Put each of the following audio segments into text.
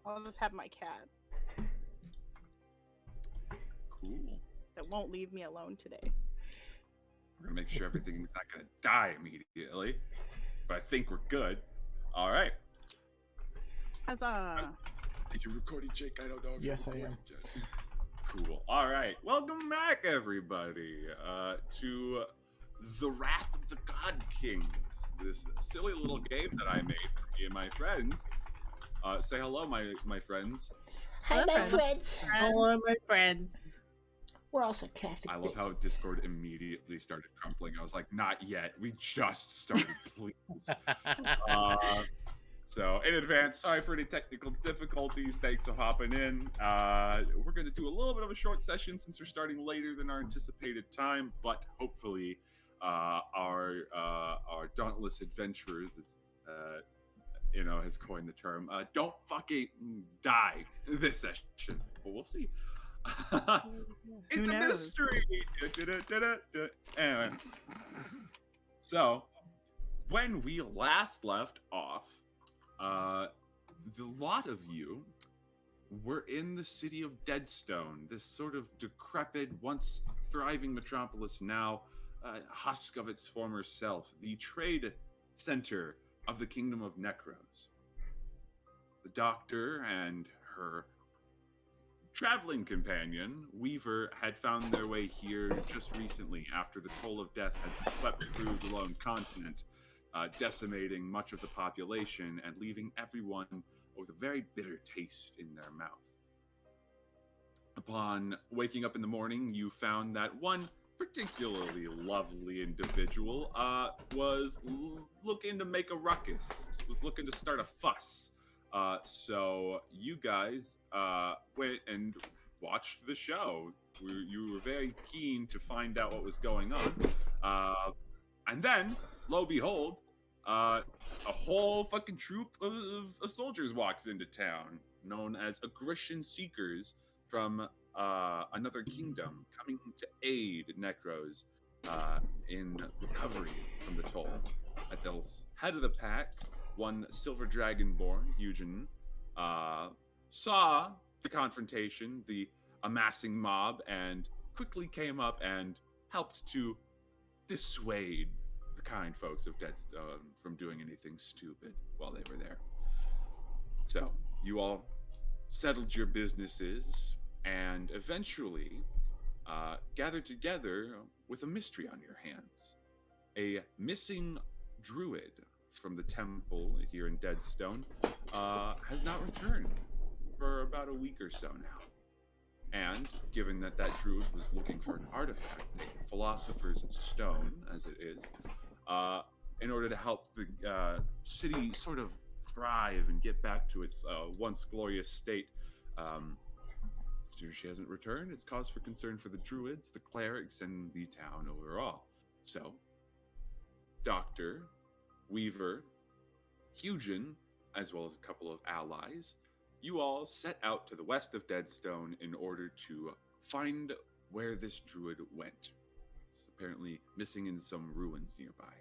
I'll just have my cat Cool. that won't leave me alone today. We're gonna make sure everything's not gonna die immediately, but I think we're good. All right. Huzzah! Did you record it, Jake? I don't know if Yes, I you am. recorded yet. Cool. All right. Welcome back, everybody, to the Wrath of the Godkings. This silly little game that I made for me and my friends. Say hello, my friends. Hi, my friends. Hello, my friends. We're all sarcastic. I love how bitches. Discord immediately started crumpling. I was like, not yet. We just started, please. So, in advance, sorry for any technical difficulties. Thanks for hopping in. We're going to do a little bit of a short session since we're starting later than our anticipated time, but hopefully our dauntless adventurers, has coined the term, don't fucking die this session. But we'll see. It's Who a knows? mystery. Anyway, so when we last left off, the lot of you were in the city of Deadstone, this sort of decrepit, once thriving metropolis, now husk of its former self, the trade center of the kingdom of Necros. The doctor and her traveling companion, Weaver, had found their way here just recently after the toll of death had swept through the lone continent, decimating much of the population and leaving everyone with a very bitter taste in their mouth. Upon waking up in the morning, you found that one particularly lovely individual was looking to make a ruckus, was looking to start a fuss. So you guys went and watched the show. You were very keen to find out what was going on. And then, lo and behold, a whole fucking troop of soldiers walks into town, known as Aggression Seekers from another kingdom, coming to aid Necros in recovery from the toll. At the head of the pack, one Silver Dragonborn, Eugen, saw the confrontation, the amassing mob, and quickly came up and helped to dissuade the kind folks of Deadstone from doing anything stupid while they were there. So, you all settled your businesses and eventually gathered together with a mystery on your hands. A missing druid from the temple here in Deadstone has not returned for about a week or so now. And given that druid was looking for an artifact, a philosopher's stone, as it is, in order to help the city sort of thrive and get back to its once glorious state, she hasn't returned. It's cause for concern for the druids, the clerics, and the town overall. So, Doctor, Weaver, Eugen, as well as a couple of allies, you all set out to the west of Deadstone in order to find where this druid went. It's apparently missing in some ruins nearby.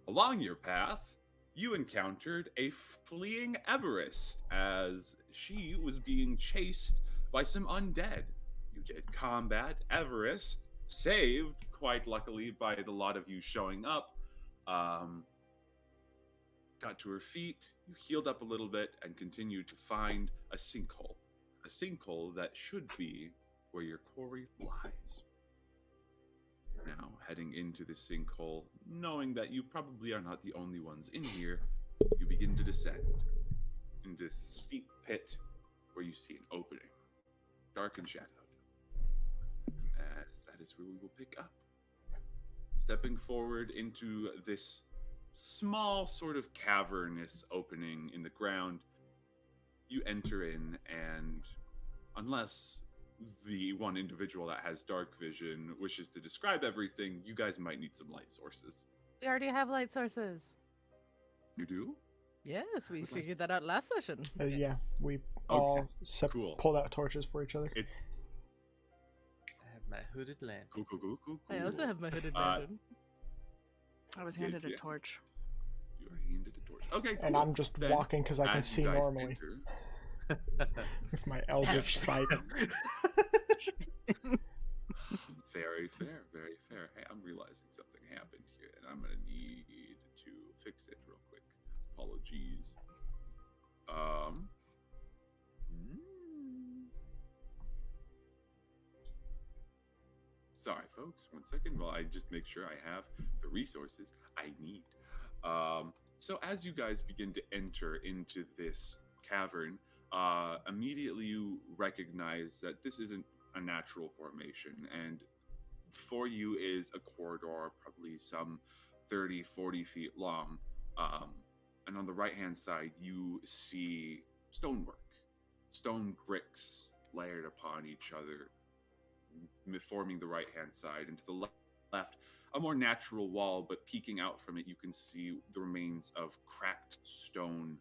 Along your path, you encountered a fleeing Everest as she was being chased by some undead. You did combat Everest, saved, quite luckily, by the lot of you showing up. Got to her feet, you healed up a little bit, and continued to find a sinkhole. A sinkhole that should be where your quarry lies. Now, heading into the sinkhole, knowing that you probably are not the only ones in here, you begin to descend into this steep pit where you see an opening, dark and shadowed. As that is where we will pick up. Stepping forward into this small sort of cavernous opening in the ground, you enter in, and unless the one individual that has dark vision wishes to describe everything, you guys might need some light sources. We already have light sources. You do? Yes, we With figured lights. that out last session. Yeah, we Okay, all cool. pulled out torches for each other. It's I have my hooded lantern. cool. I also have my hooded Uh, lantern. I was Yes, handed a yeah. torch. You are handed a torch. Okay, cool. And I'm just Then, walking because I can as see you guys normally. enter, With my eldritch sight. Very fair, very fair. Hey, I'm realizing something happened here, and I'm gonna need to fix it real quick. Apologies. Sorry, folks. 1 second. Well, I just make sure I have the resources I need. So as you guys begin to enter into this cavern, immediately you recognize that this isn't a natural formation, and for you is a corridor probably some 30-40 feet long, and on the right hand side you see stonework, stone bricks layered upon each other, forming the right hand side, and to the left a more natural wall, but peeking out from it you can see the remains of cracked stone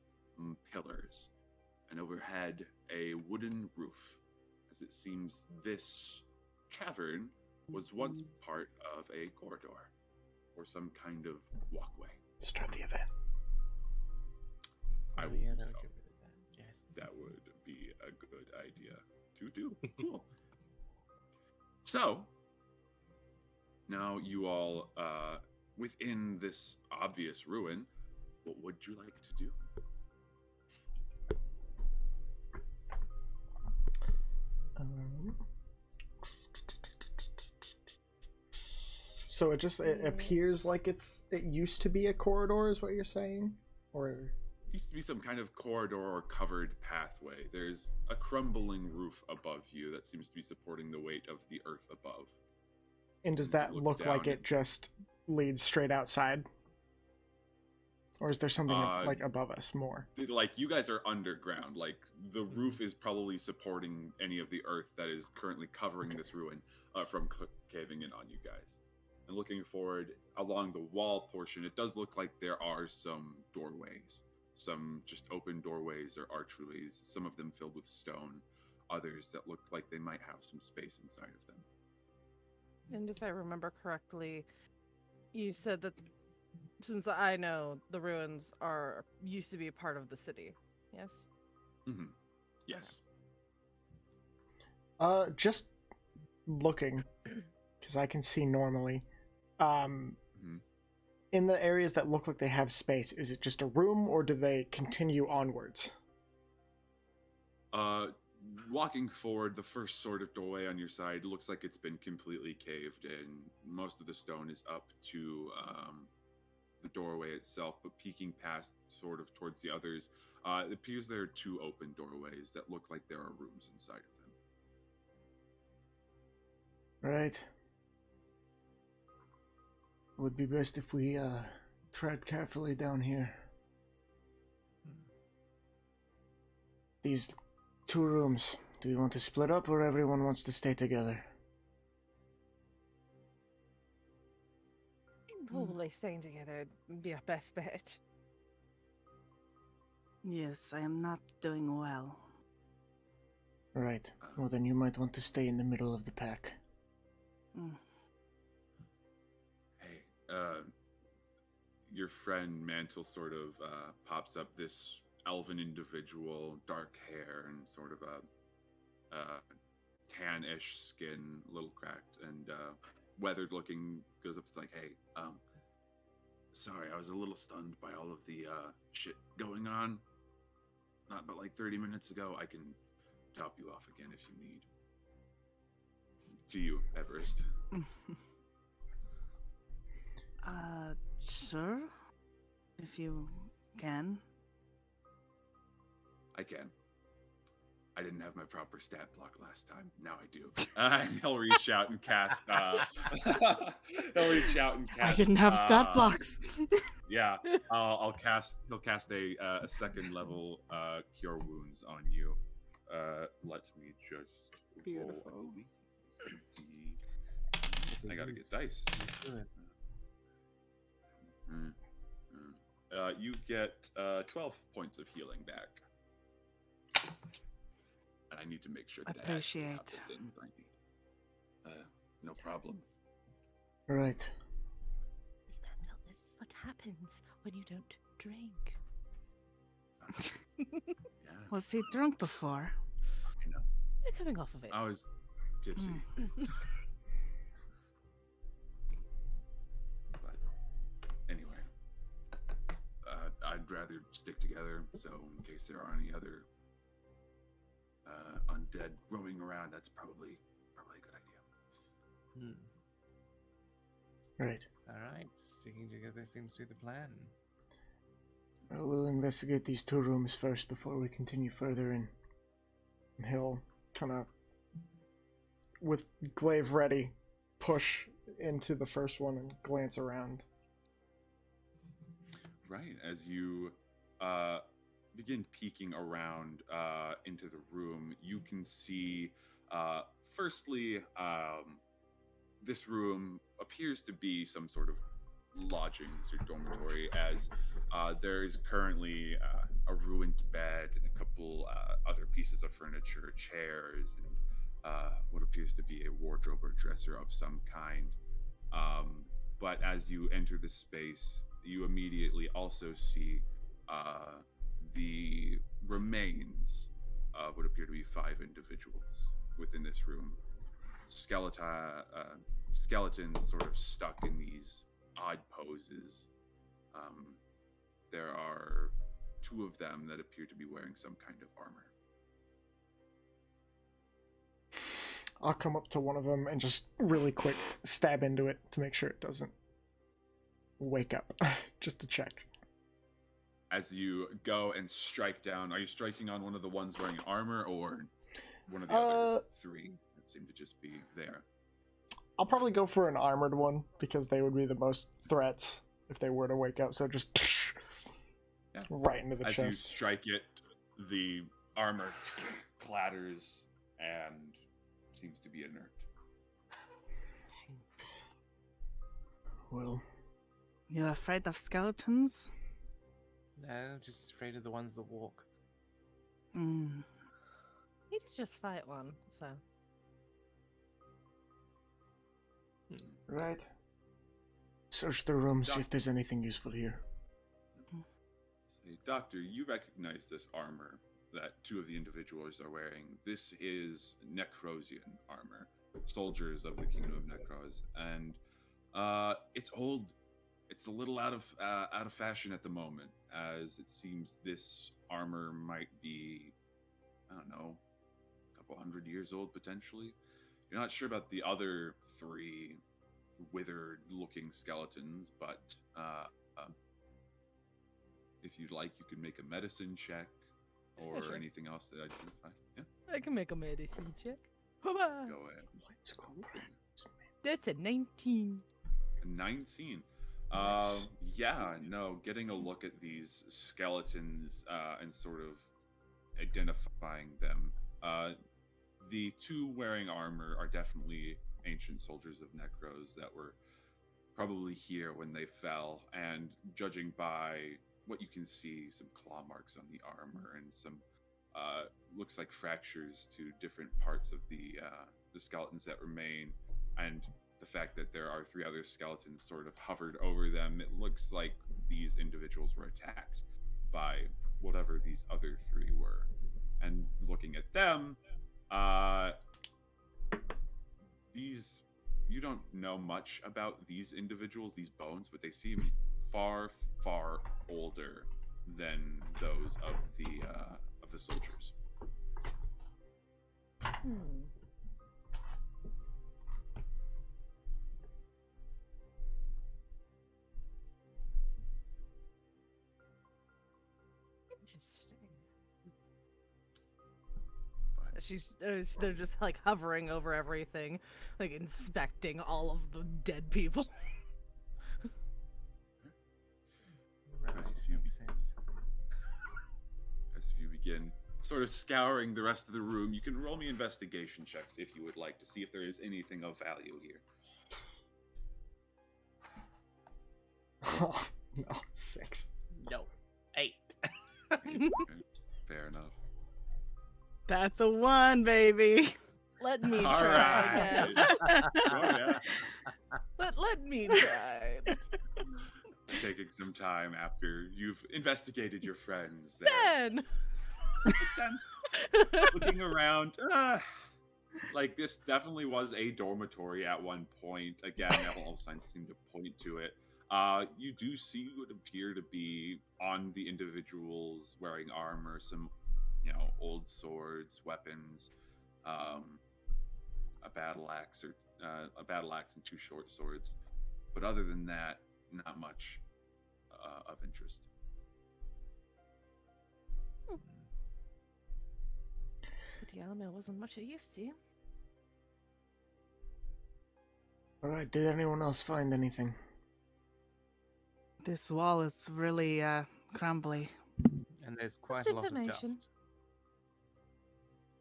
pillars, and overhead a wooden roof, as it seems this cavern was once part of a corridor or some kind of walkway. Start the event. I will yeah, do that so. would get rid of that. Yes. That would be a good idea to do. Cool. So, now you all, within this obvious ruin, what would you like to do? So it appears like it used to be a corridor, is what you're saying, or Used to be some kind of corridor or covered pathway. There's a crumbling roof above you that seems to be supporting the weight of the earth above. and does that Look look like down. it just leads straight outside, or is there something like above us more? Like, you guys are underground. Like, the roof is probably supporting any of the earth that is currently covering this ruin from caving in on you guys. And looking forward along the wall portion, it does look like there are some doorways. Some just open doorways or archways, some of them filled with stone, others that look like they might have some space inside of them. And if I remember correctly, you said that since I know the ruins used to be a part of the city, yes? Mm-hmm. Yes. Just looking, because I can see normally. In the areas that look like they have space, is it just a room, or do they continue onwards? Walking forward, the first sort of doorway on your side looks like it's been completely caved in. Most of the stone is up to the doorway itself, but peeking past sort of towards the others, it appears there are two open doorways that look like there are rooms inside of them. Right. Would be best if we tread carefully down here. These two rooms, do you want to split up, or everyone wants to stay together? Probably staying together would be our best bet. Yes, I am not doing well. Right. Well, then you might want to stay in the middle of the pack. Mm. Hey, your friend Mantle sort of pops up, this elven individual, dark hair and sort of a tan-ish skin, a little cracked and weathered looking, goes up, it's like, hey, sorry, I was a little stunned by all of the shit going on. Not but like 30 minutes ago. I can top you off again if you need. To you, Everest. Sure. If you can. I can. I didn't have my proper stat block last time. Now I do. And he'll reach out and cast. He'll reach out and cast. I didn't have stat blocks. Yeah, He'll cast a second level cure wounds on you. Let me just Beautiful. roll, I believe. I gotta get dice. You get 12 points of healing back. And I need to make sure that I actually have Appreciate. the things I need. No problem. Right. Mandel, this is what happens when you don't drink. Yeah. Was he drunk before? You know, You're coming off of it. I was tipsy. But anyway, I'd rather stick together. So in case there are any other undead roaming around, that's probably a good idea. Right. Alright, sticking together seems to be the plan. We'll investigate these 2 rooms first before we continue further in. And he'll kind of, with glaive ready, push into the first one and glance around. Right, as you begin peeking around into the room, you can see, firstly, this room appears to be some sort of lodgings or dormitory, as there is currently a ruined bed and a couple other pieces of furniture, chairs, and what appears to be a wardrobe or dresser of some kind. But as you enter the space, you immediately also see the remains of what appear to be 5 individuals within this room. Skeletons sort of stuck in these odd poses. There are 2 of them that appear to be wearing some kind of armor. I'll come up to one of them and just really quick stab into it to make sure it doesn't wake up, just to check. As you go and strike down, are you striking on one of the ones wearing armor or one of the other 3 that seem to just be there? I'll probably go for an armored one because they would be the most threats if they were to wake up. So just right into the As chest. you strike it, the armor clatters and seems to be inert. Well, You afraid of skeletons? No, just afraid of the ones that walk. Mm. He did just fight one, so. right. Search the room, see if there's anything useful here. Say, Doctor, you recognize this armor that 2 of the individuals are wearing. This is Necrosian armor, soldiers of the Kingdom of Necros, and it's old. It's a little out of fashion at the moment, as it seems this armor might be, I don't know, a couple 100 years old potentially. You're not sure about the other 3 withered-looking skeletons, but if you'd like, you can make a medicine check or sure. anything else that identify. Yeah, I can make a medicine check. go ahead. Let's go. That's a 19. 19. Nice. Yeah, no, getting a look at these skeletons and sort of identifying them. The 2 wearing armor are definitely ancient soldiers of Necros that were probably here when they fell, and judging by what you can see, some claw marks on the armor and some looks like fractures to different parts of the skeletons that remain, and the fact that there are 3 other skeletons sort of hovered over them, it looks like these individuals were attacked by whatever these other 3 were. And looking at them, you don't know much about these individuals, these bones, but they seem far, far older than those of the soldiers. Interesting. They're just like hovering over everything, like inspecting all of the dead people. Right, You- makes sense. As you begin sort of scouring the rest of the room, you can roll me investigation checks if you would like to see if there is anything of value here. Oh, no, 6. No, 8. Okay, fair enough. That's a 1, baby. Let me All try, right. I guess. Oh, yeah. Let me try. Taking some time after you've investigated your friends there. Ben! 10. Looking around, like this definitely was a dormitory at one point. Again, all signs seem to point to it. You do see what appear to be on the individuals wearing armor, some, old swords, weapons, a battle axe and 2 short swords. But other than that, not much of interest. But Yalomir wasn't much it used to. Alright, did anyone else find anything? This wall is really crumbly. And there's quite That's a lot of information. dust.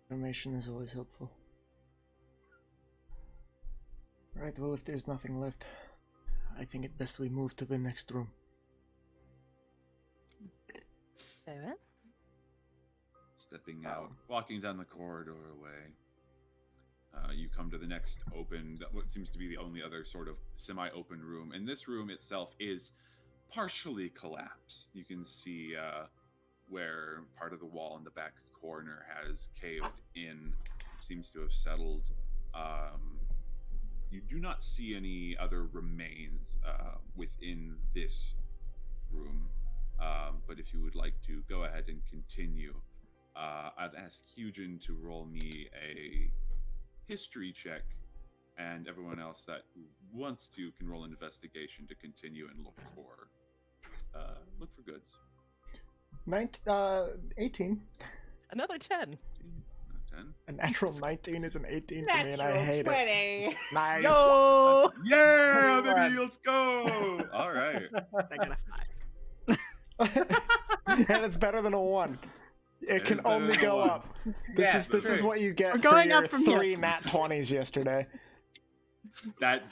Information is always helpful. Right, well, if there's nothing left, I think it best we move to the next room. Very well. Stepping out, walking down the corridor away. You come to the next open, what seems to be the only other sort of semi-open room. And this room itself is partially collapsed. You can see where part of the wall in the back corner has caved in. It seems to have settled. You do not see any other remains within this room. But if you would like to go ahead and continue, I'd ask Hugin to roll me a history check, and everyone else that wants to can roll an investigation to continue and look for goods. 18. Another 10. 10. A natural 19 is an 18 for me, and I hate 20. it. Nice. Yo! Yeah, Come on. baby, let's go. All right. I got a 5. And it's better than a 1. It It can is better only than a go 1. up. This is true. what you get We're for going your up from here. 3 nat 20s yesterday.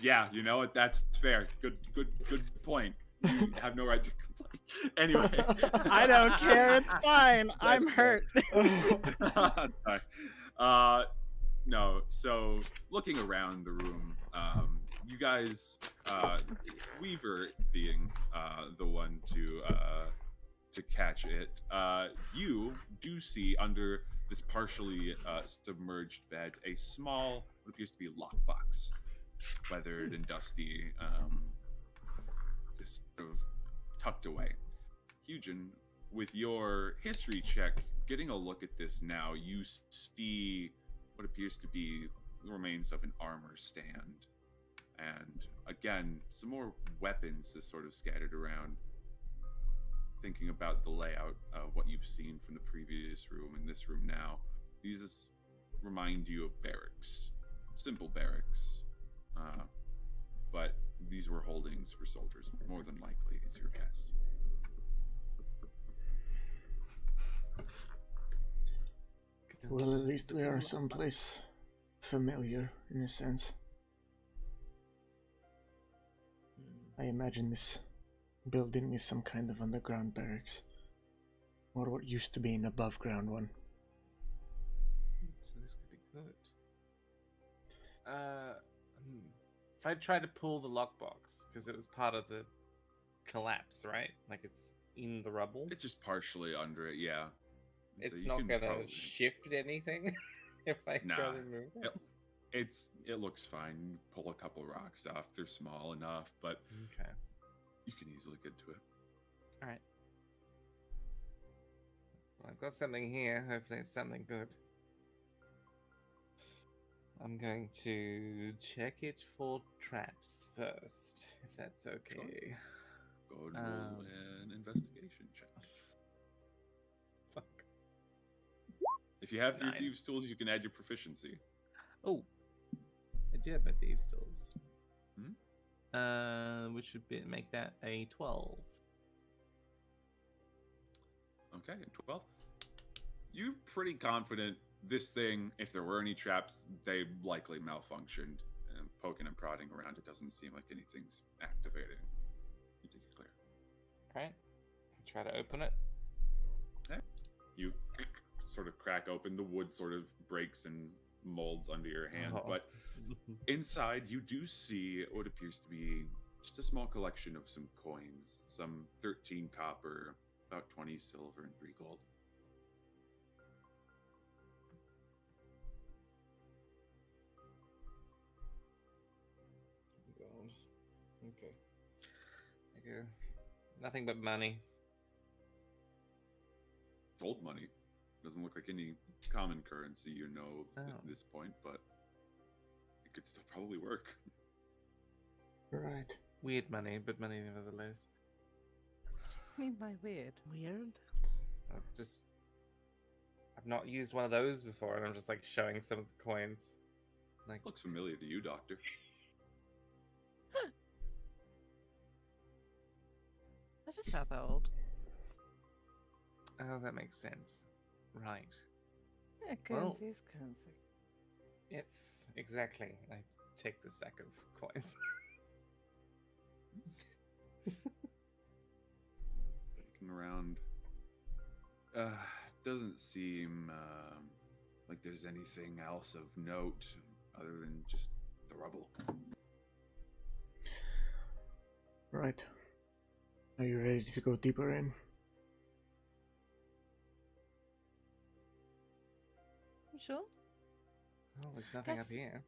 You know what? That's fair. Good point. You have no right to complain. Anyway. I don't care. It's fine. I'm hurt. No. So looking around the room, you guys, Weaver being the one to catch it, you do see under this partially submerged bed a small, what appears to be a lockbox, weathered and dusty, just sort of tucked away. Hugin, with your history check, getting a look at this now, you see what appears to be the remains of an armor stand. And again, some more weapons just sort of scattered around. Thinking about the layout of what you've seen from the previous room and this room now, these remind you of barracks. Simple barracks. But these were holdings for soldiers, more than likely, is your guess. Well, at least we are someplace familiar, in a sense. I imagine this building is some kind of underground barracks. Or what used to be an above ground one. So this could be good. If I try to pull the lockbox, because it was part of the collapse, right? Like it's in the rubble. It's just partially under it, yeah. So It's you not can gonna probably- shift anything if I Nah. try to move it. It looks fine. Pull a couple rocks off. They're small enough, but Okay. you can easily get to it. All right. Well, I've got something here. Hopefully, it's something good. I'm going to check it for traps first, if that's okay. Go and roll an investigation check. Fuck. If you have 3 9. thieves' tools, you can add your proficiency. Oh, I do have my thieves' tools. Hmm? Which would make that a 12. Okay, 12. You're pretty confident this thing, if there were any traps, they likely malfunctioned. And poking and prodding around, it doesn't seem like anything's activating. You think you're clear. All right. Try to open it. You sort of crack open, the wood sort of breaks and molds under your hand, Oh. but inside you do see what appears to be just a small collection of some coins, some 13 copper, about 20 silver, and 3 gold. Okay. Okay. Nothing but money. It's old money. Doesn't look like any common currency at Oh. this point, but it could still probably work. Right. Weird money, but money nevertheless. I mean, by weird. Weird. I've not used one of those before, and I'm just like showing some of the coins. Like, Looks familiar to you, Doctor. That's just how old. oh, that makes sense. Right. Yeah, Well- currency is currency. Yes, exactly. I take the sack of coins. Looking around, doesn't seem like there's anything else of note other than just the rubble. Right. Are you ready to go deeper in? You sure? Oh, there's nothing up Guess- here.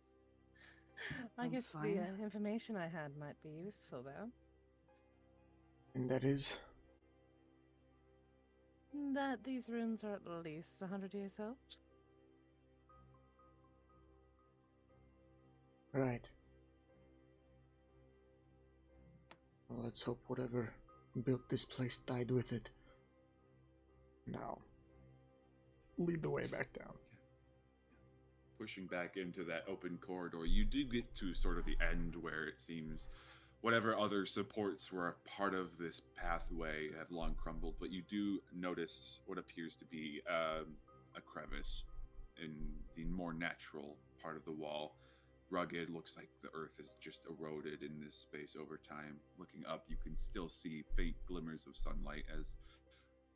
I Sounds guess the fine. information I had might be useful, though. And that is? That these runes are at least 100 years old. Right. Well, let's hope whatever built this place died with it. Now, lead the way back down. Pushing back into that open corridor, you do get to sort of the end where it seems whatever other supports were a part of this pathway have long crumbled, but you do notice what appears to be a crevice in the more natural part of the wall. Rugged, looks like the earth has just eroded in this space over time. Looking up, you can still see faint glimmers of sunlight as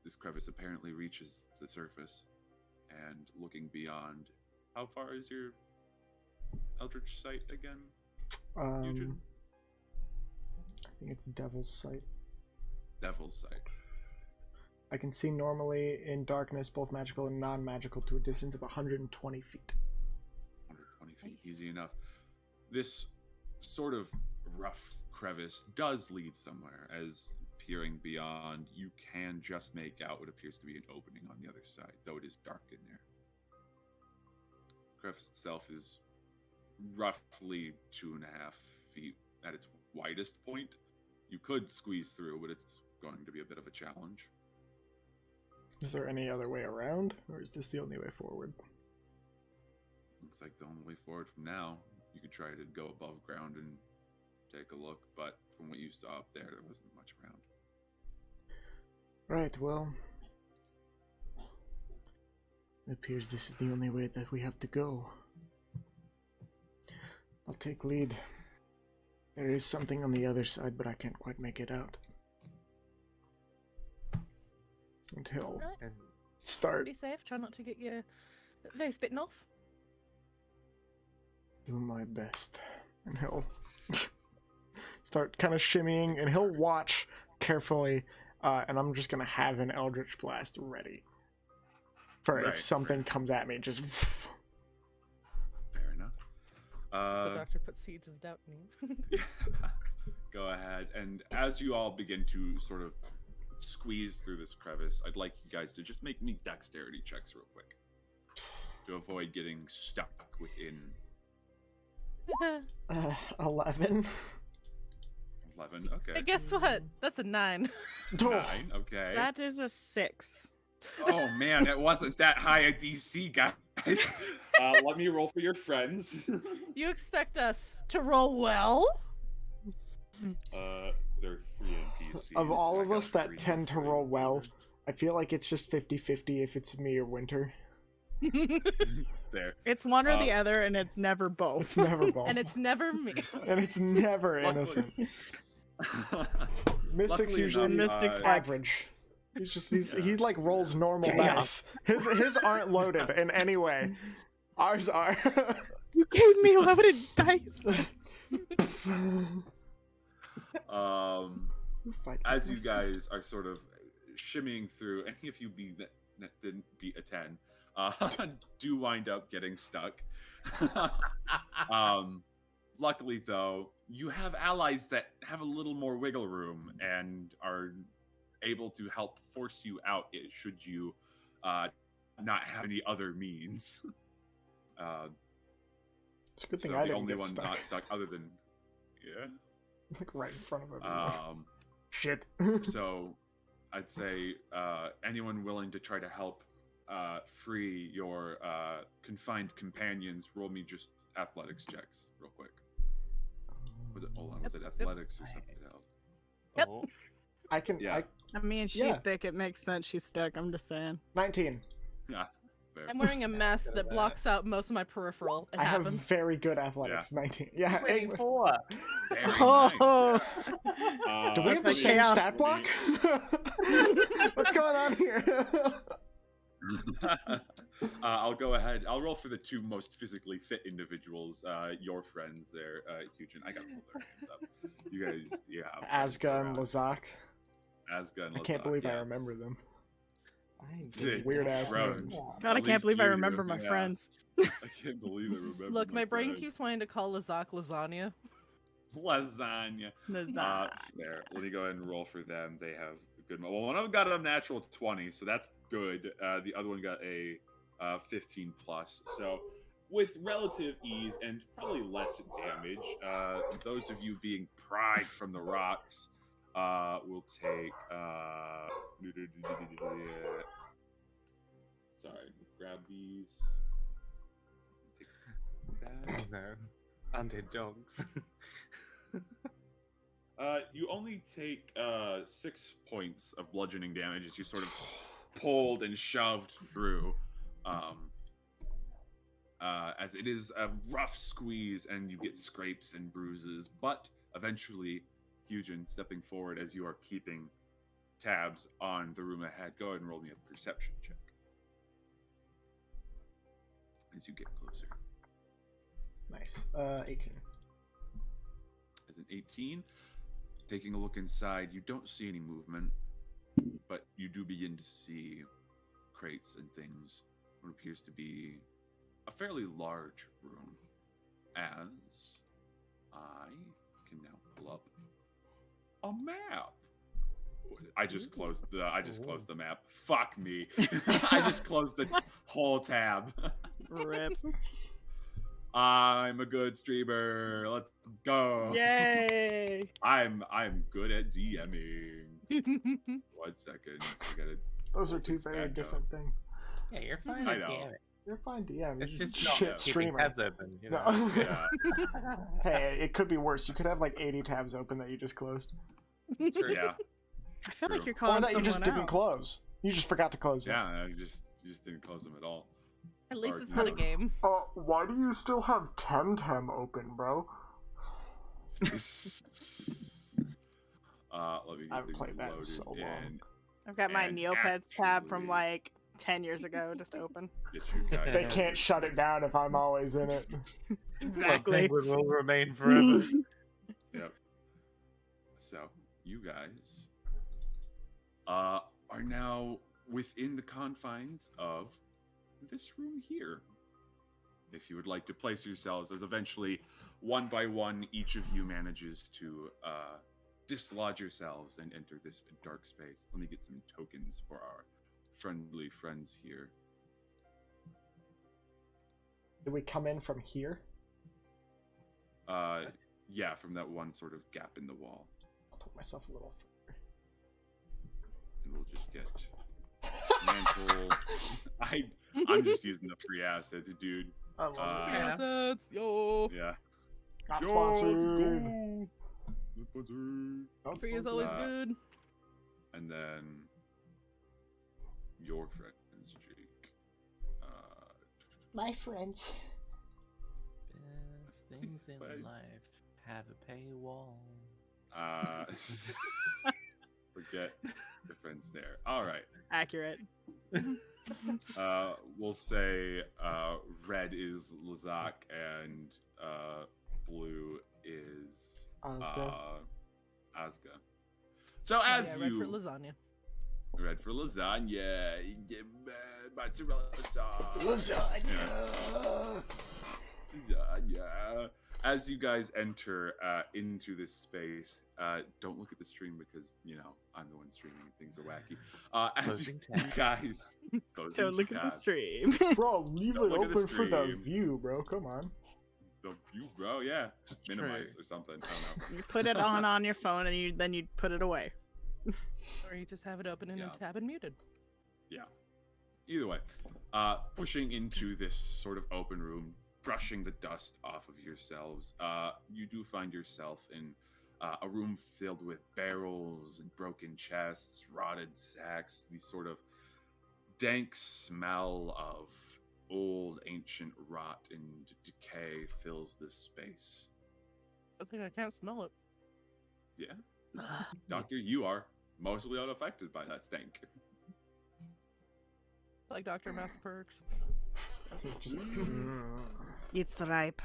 this crevice apparently reaches the surface. And looking beyond, how far is your Eldritch sight again? Eugen? I think it's Devil's Sight. Devil's sight. I can see normally in darkness, both magical and non-magical, to a distance of 120 feet. 120 feet, easy enough. This sort of rough crevice does lead somewhere, as peering beyond, you can just make out what appears to be an opening on the other side, though it is dark in there. The crevice itself is roughly 2.5 feet at its widest point. You could squeeze through, but it's going to be a bit of a challenge. Is there any other way around, or is this the only way forward? Looks like the only way forward from now. You could try to go above ground and take a look, but from what you saw up there wasn't much around. Right, well, it appears this is the only way that we have to go. I'll take lead. There is something on the other side, but I can't quite make it out. And he'll Right. And start Be safe. Try not to get your face bitten off. do my best. And he'll start kind of shimmying, and he'll watch carefully, and I'm just going to have an Eldritch Blast ready. For Right, if something comes at me, just... Fair enough. The doctor put seeds of doubt in you. Go ahead. And as you all begin to sort of squeeze through this crevice, I'd like you guys to just make me dexterity checks real quick to avoid getting stuck within 11. 11. Okay. Hey, guess what? That's a 9. 9. Okay. That is a 6. Oh man, it wasn't that high a DC, guys. Let me roll for your friends. You expect us to roll well? There are 3 NPCs. Of all I of got us that 3 tend to for roll well, included. I feel like it's just 50-50 if it's me or Winter. There. It's one or the other, and it's never both. It's never both. And it's never me. And it's never Luckily- innocent. Mystic's Luckily usually enough, Mystic's average. He's just he like rolls normal Chaos. dice. His aren't loaded in any way. Ours are. You gave me loaded dice. Fight As you with my sister. guys are sort of shimmying through, any of you that didn't beat a 10 do wind up getting stuck. Luckily, though, you have allies that have a little more wiggle room and are able to help force you out should you not have any other means. It's a good thing so I the didn't only get one stuck. not stuck other than Like right in front of everyone. Shit. So I'd say anyone willing to try to help free your confined companions, roll me just athletics checks real quick. Was it athletics or something else? Yep. Oh, I can. Yeah. I mean, she's Yeah. thick. It makes sense. She's stuck. I'm just saying. 19. Yeah, fair. I'm wearing a mask Good at that that. blocks out most of my peripheral. It I have happens. very good athletics. 19. Yeah. 24. Very nice. Oh, Do we have the That's same chaos. stat block? What's going on here? I'll go ahead. I'll roll for the two most physically fit individuals, your friends there, Hugin. I gotta pull their names up. You guys, yeah. Asga and Lazak. Asga and I can't Lazak, believe I yeah. remember them. Dude, Weird ass bro. names. God, I At can't least believe I you do, remember my yeah. friends. I can't believe I remember. Look, my brain friend. keeps wanting to call Lazak lasagna. Lasagna. Lasagna. There. Let me go ahead and roll for them. They have a good. Well, one of them got a natural 20, so that's good. The other one got a 15 plus. So, with relative ease and probably less damage, those of you being pried from the rocks will take. Sorry, grab these. Take that. Oh no. Undead dogs. You only take 6 points of bludgeoning damage as you sort of pulled and shoved through. As it is a rough squeeze and you get scrapes and bruises, but eventually, Hugin, stepping forward as you are keeping tabs on the room ahead, go ahead and roll me a perception check as you get closer. Nice. 18. As an 18, taking a look inside, you don't see any movement, but you do begin to see crates and things. What appears to be a fairly large room. As I can now pull up a map. I just closed the map. Fuck me. I just closed the whole tab. Rip. I'm a good streamer. Let's go. Yay. I'm good at DMing. 1 second. I gotta. Those are pull two things very back up. different things. Yeah, you're fine. I with know. DM. You're fine, DM. It's You're just not shit keeping streamer. tabs open. You know? No. Yeah. Hey, it could be worse. You could have like 80 tabs open that you just closed. Sure. Yeah. I feel like True. you're Or calling that you just someone didn't out. close. You just forgot to close them. Yeah. I just didn't close them at all. At least Or it's not a no. game. Why do you still have Temtem open, bro? Let me get I've things played that loaded so long. in. I've got my And Neopets tab from actually- like 10 years ago just open. Get you guys. They can't shut it down if I'm always in it. Exactly. Penguin will remain forever. Yep. So you guys are now within the confines of this room here. If you would like to place yourselves, as eventually, one by one, each of you manages to dislodge yourselves and enter this dark space. Let me get some tokens for our friendly friends here. Do we come in from here? Yeah, from that one sort of gap in the wall. I'll put myself a little further. And we'll just get mantle. I'm just using the free assets, dude. I love it. Yeah. Assets, yo. Yeah. Not Yo, sponsored. let's go. Let's sponsor. Not Free is sponsored. always Uh, good. And then your friends, Jake. My friends. Best things in Thanks. life have a paywall. Forget the friends there. All right. Accurate. We'll say red is Lazak and blue is Asga. Asga. So Oh, as yeah, red you for lasagna. red for lasagna, mozzarella sauce. Lasagna. Lasagna. as you guys enter into this space, don't look at the stream because I'm the one streaming and things are wacky. As you Closing tab. guys, closing Don't look at the tab. stream. Bro, leave Don't it look at the open for the stream. view, bro. Come on. The view, bro. Yeah, just True. minimize or something. I don't know. You put it on your phone, and then you put it away. Or you just have it open in Yeah. a tab and muted. Yeah. Either way, pushing into this sort of open room, brushing the dust off of yourselves, you do find yourself in a room filled with barrels and broken chests, rotted sacks, the sort of dank smell of old ancient rot and decay fills this space. I think I can't smell it. Yeah. Doctor, you are mostly unaffected by that stank. Like Dr. Mass Perks. Just, It's ripe.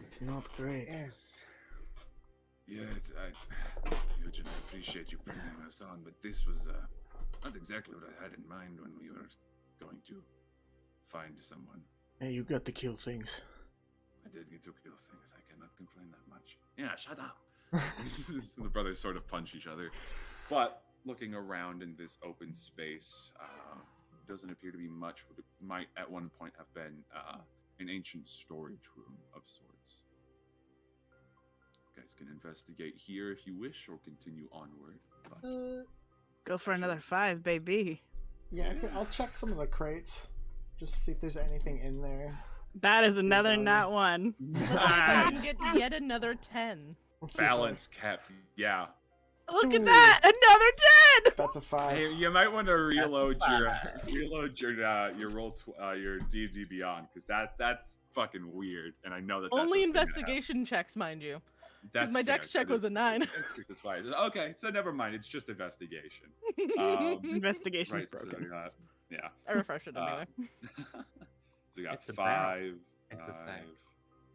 it's not great. Yes. Yeah, Eugen, I appreciate you bringing us on, but this was not exactly what I had in mind when we were going to find someone. Hey, you got to kill things. I did get to kill things. I cannot complain that much. Yeah, shut up. The brothers sort of punch each other. But looking around in this open space, doesn't appear to be much. What might at one point have been an ancient storage room of sorts. You guys can investigate here if you wish, or continue onward. But Go for another 5, baby. Yeah, I'll check some of the crates. Just to see if there's anything in there. That is another done. nat 1. Let's see if I can get yet another 10. Let's see if balance kept. Yeah. Look Ooh. at that! Another 10! That's a 5. Hey, you might want to reload your roll your D&D Beyond, because that's fucking weird, and I know that that's Only what's gonna investigation checks, mind you. happen. Because my dex check was a 9. That's fine. Okay, so never mind. It's just investigation. Investigation's Right, so broken. yeah. I refreshed it Uh, anyway. So we got It's a barrel. 5. It's a sack.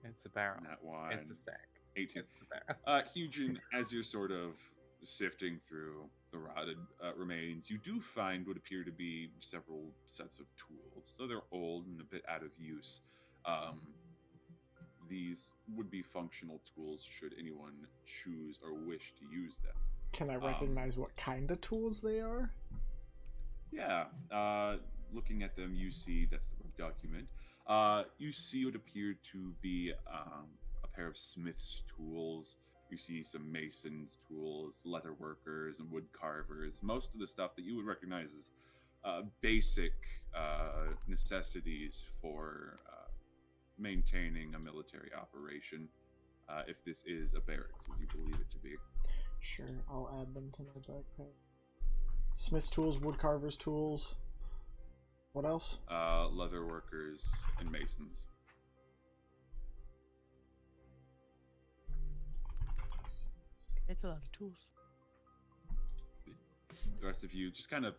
5, It's a barrel. Nat 1. It's a sack. 18. It's a barrel. Hugin, as you're sort of sifting through the rotted remains, you do find what appear to be several sets of tools. Though they're old and a bit out of use, these would be functional tools should anyone choose or wish to use them. Can I recognize what kind of tools they are? Yeah, looking at them, you see, that's the wrong document. You see what appeared to be a pair of smith's tools. You see some masons' tools, leather workers, and wood carvers. Most of the stuff that you would recognize as basic necessities for maintaining a military operation, if this is a barracks, as you believe it to be. Sure, I'll add them to my backpack. Smith's tools, woodcarver's tools. What else? Leather workers and masons. It's a lot of tools. The rest of you just kind of,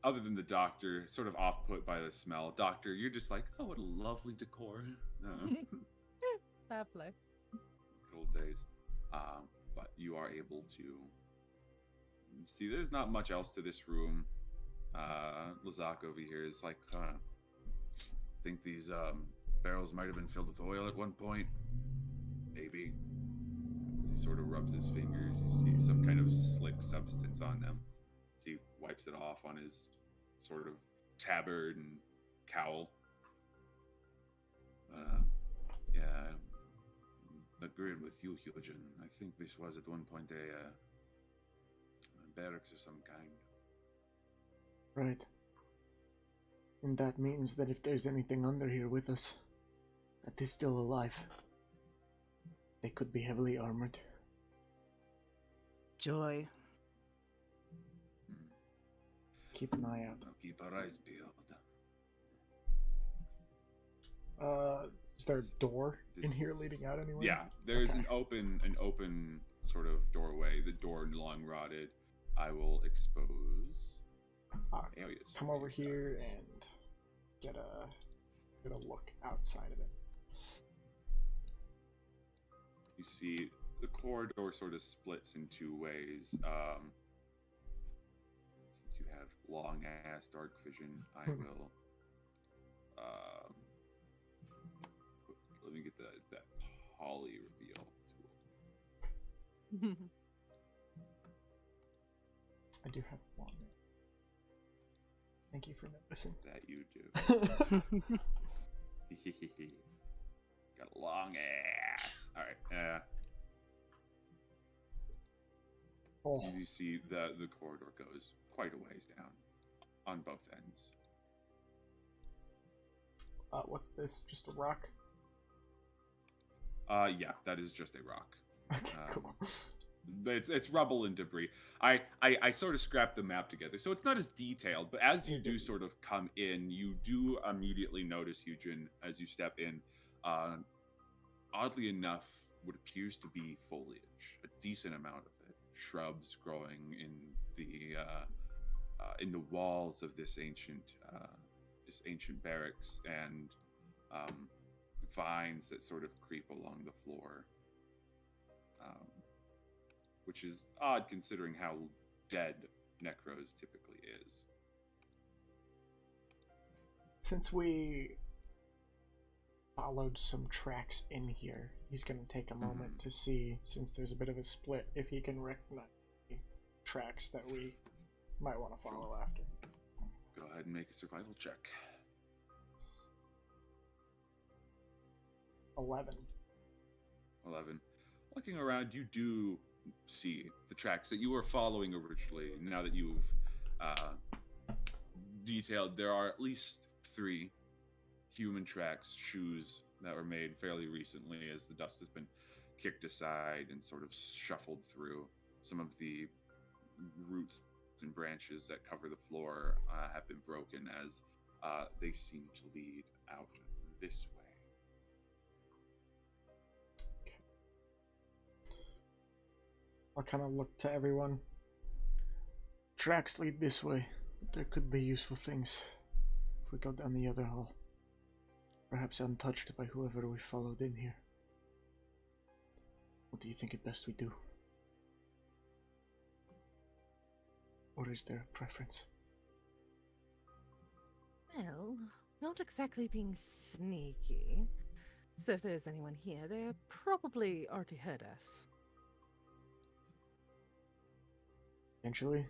other than the doctor, sort of off-put by the smell. Doctor, you're just like, oh, what a lovely decor. Fair play. Good old days. But you are able to see there's not much else to this room. Lazak over here is like, I think these barrels might have been filled with oil at one point. Maybe. As he sort of rubs his fingers, you see some kind of slick substance on them. As he wipes it off on his sort of tabard and cowl. Yeah, agree with you, Eugen. I think this was at one point a barracks of some kind. Right. And that means that if there's anything under here with us that is still alive, they could be heavily armored. Joy. Keep an eye out. I'll keep our eyes peeled. Is there a door in This here is- leading out anywhere? Yeah, there's Okay. an open sort of doorway. The door long rotted. I will expose areas. Come for over you here guys. and get a look outside of it. You see the corridor sort of splits in two ways. Since you have long ass dark vision, I will let me get the that poly reveal tool. I do have one. Thank you for noticing. That you do. Got a long ass. All right. Oh, You see the corridor goes quite a ways down on both ends. what's this? Just a rock? Yeah, that is just a rock. Okay, cool. It's rubble and debris. I sort of scrapped the map together, so it's not as detailed. But as you do sort of come in, you do immediately notice, Eugen, as you step in. Oddly enough, what appears to be foliage, a decent amount of it, shrubs growing in the walls of this ancient barracks, and vines that sort of creep along the floor. Which is odd considering how dead Necros typically is. Since we followed some tracks in here, he's going to take a moment to see, since there's a bit of a split, if he can recognize the tracks that we might want to follow after. Go ahead and make a survival check. 11. 11. Looking around, you do see the tracks that you were following originally. Now that you've detailed, there are at least 3 human tracks, shoes that were made fairly recently as the dust has been kicked aside and sort of shuffled through. Some of the roots and branches that cover the floor have been broken as they seem to lead out this way. I'll kind of look to everyone. Tracks lead this way, but there could be useful things if we go down the other hall. Perhaps untouched by whoever we followed in here. What do you think it best we do? Or is there a preference? Well, not exactly being sneaky. So if there's anyone here, they probably already heard us. Potentially.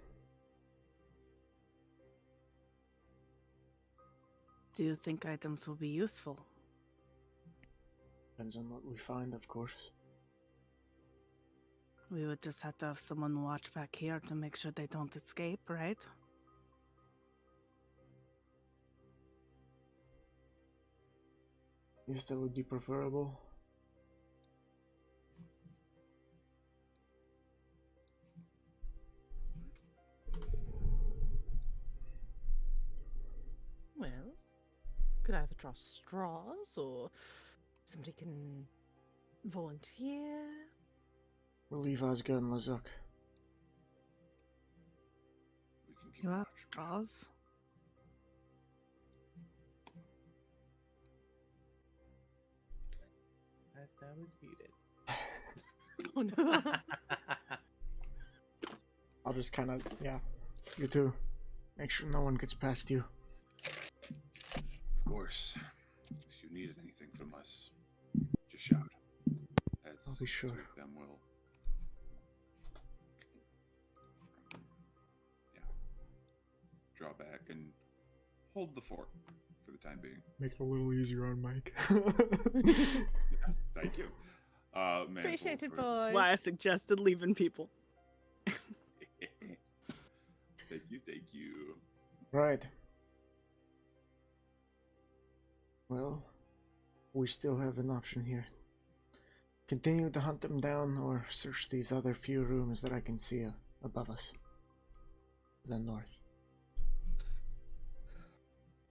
Do you think items will be useful? Depends on what we find, of course. We would just have to have someone watch back here to make sure they don't escape, right? Yes, that would be preferable. Well, could either draw straws or somebody can volunteer. We'll leave Osga and Lazuk. We can keep You have watch. straws? As now is muted. Oh no. I'll just kind of, yeah, you two. Make sure no one gets past you. Of course. If you needed anything from us, just shout. As I'll be sure. 2 of them will. Yeah. Draw back and hold the fort for the time being. Make it a little easier on Mike. Yeah, thank you. Man, Appreciate it, sort of- That's why I suggested leaving people. Thank you. Right. Well, we still have an option here. Continue to hunt them down or search these other few rooms that I can see above us. To the north.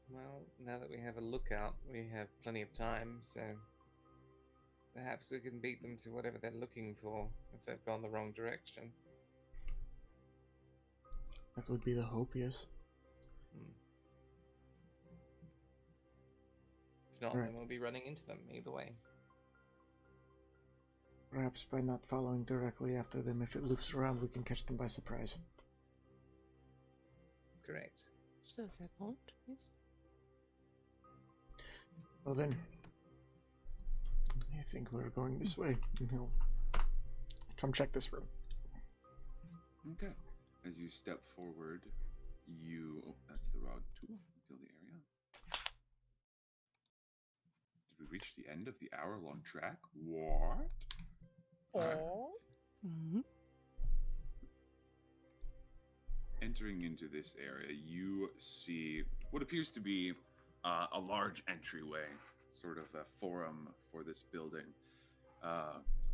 Well, now that we have a lookout, we have plenty of time, so perhaps we can beat them to whatever they're looking for if they've gone the wrong direction. That would be the hope, yes. If not, Right. then we'll be running into them either way. Perhaps by not following directly after them, if it loops around, we can catch them by surprise. Correct. So fair point, yes. Well then, I think we're going this way, and he'll come check this room. Okay. As you step forward, oh, that's the wrong tool. Fill the area. Did we reach the end of the hour-long track? What? Alright. Mm-hmm. Entering into this area, you see what appears to be a large entryway, sort of a forum for this building.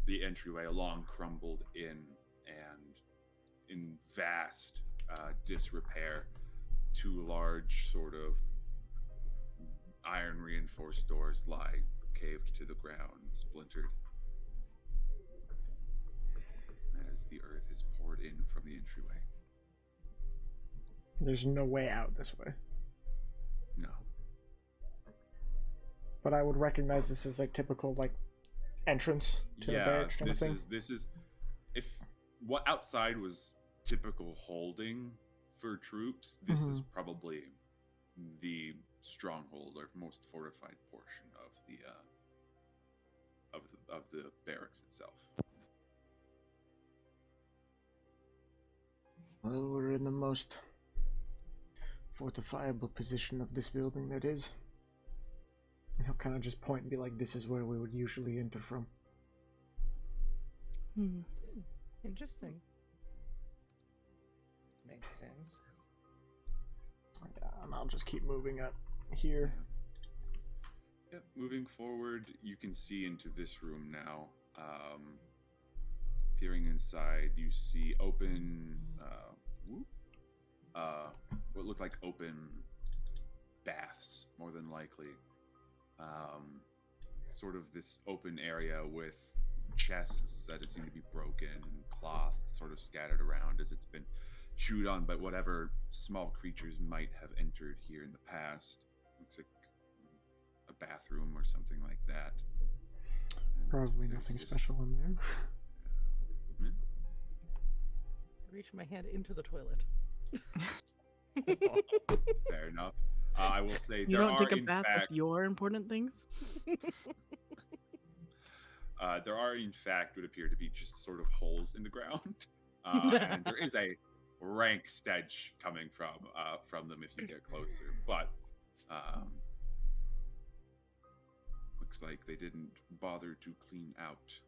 The entryway, a long crumbled inn, and in vast disrepair, two large sort of iron reinforced doors lie caved to the ground, splintered, as the earth is poured in from the entryway. There's no way out this way. No. But I would recognize this as like typical like entrance to the barracks kind of thing. This is if what outside was typical holding for troops, this is probably the stronghold or most fortified portion of the barracks itself. Well, we're in the most fortifiable position of this building, that is. And he'll kind of just point and be like, this is where we would usually enter from. Interesting. Makes sense. Yeah, and I'll just keep moving up here. Yep, moving forward, you can see into this room now. Peering inside, you see open, what look like open baths, more than likely. Sort of this open area with chests that seem to be broken, cloth sort of scattered around as it's been chewed on by whatever small creatures might have entered here in the past. Looks like a bathroom or something like that. And Probably nothing special in there. Yeah. I reach my hand into the toilet. Fair enough. I will say You there don't are, take a in bath fact, with your important things? there are, in fact, would appear to be just sort of holes in the ground, and there is a rank stench coming from them if you get closer. But looks like they didn't bother to clean out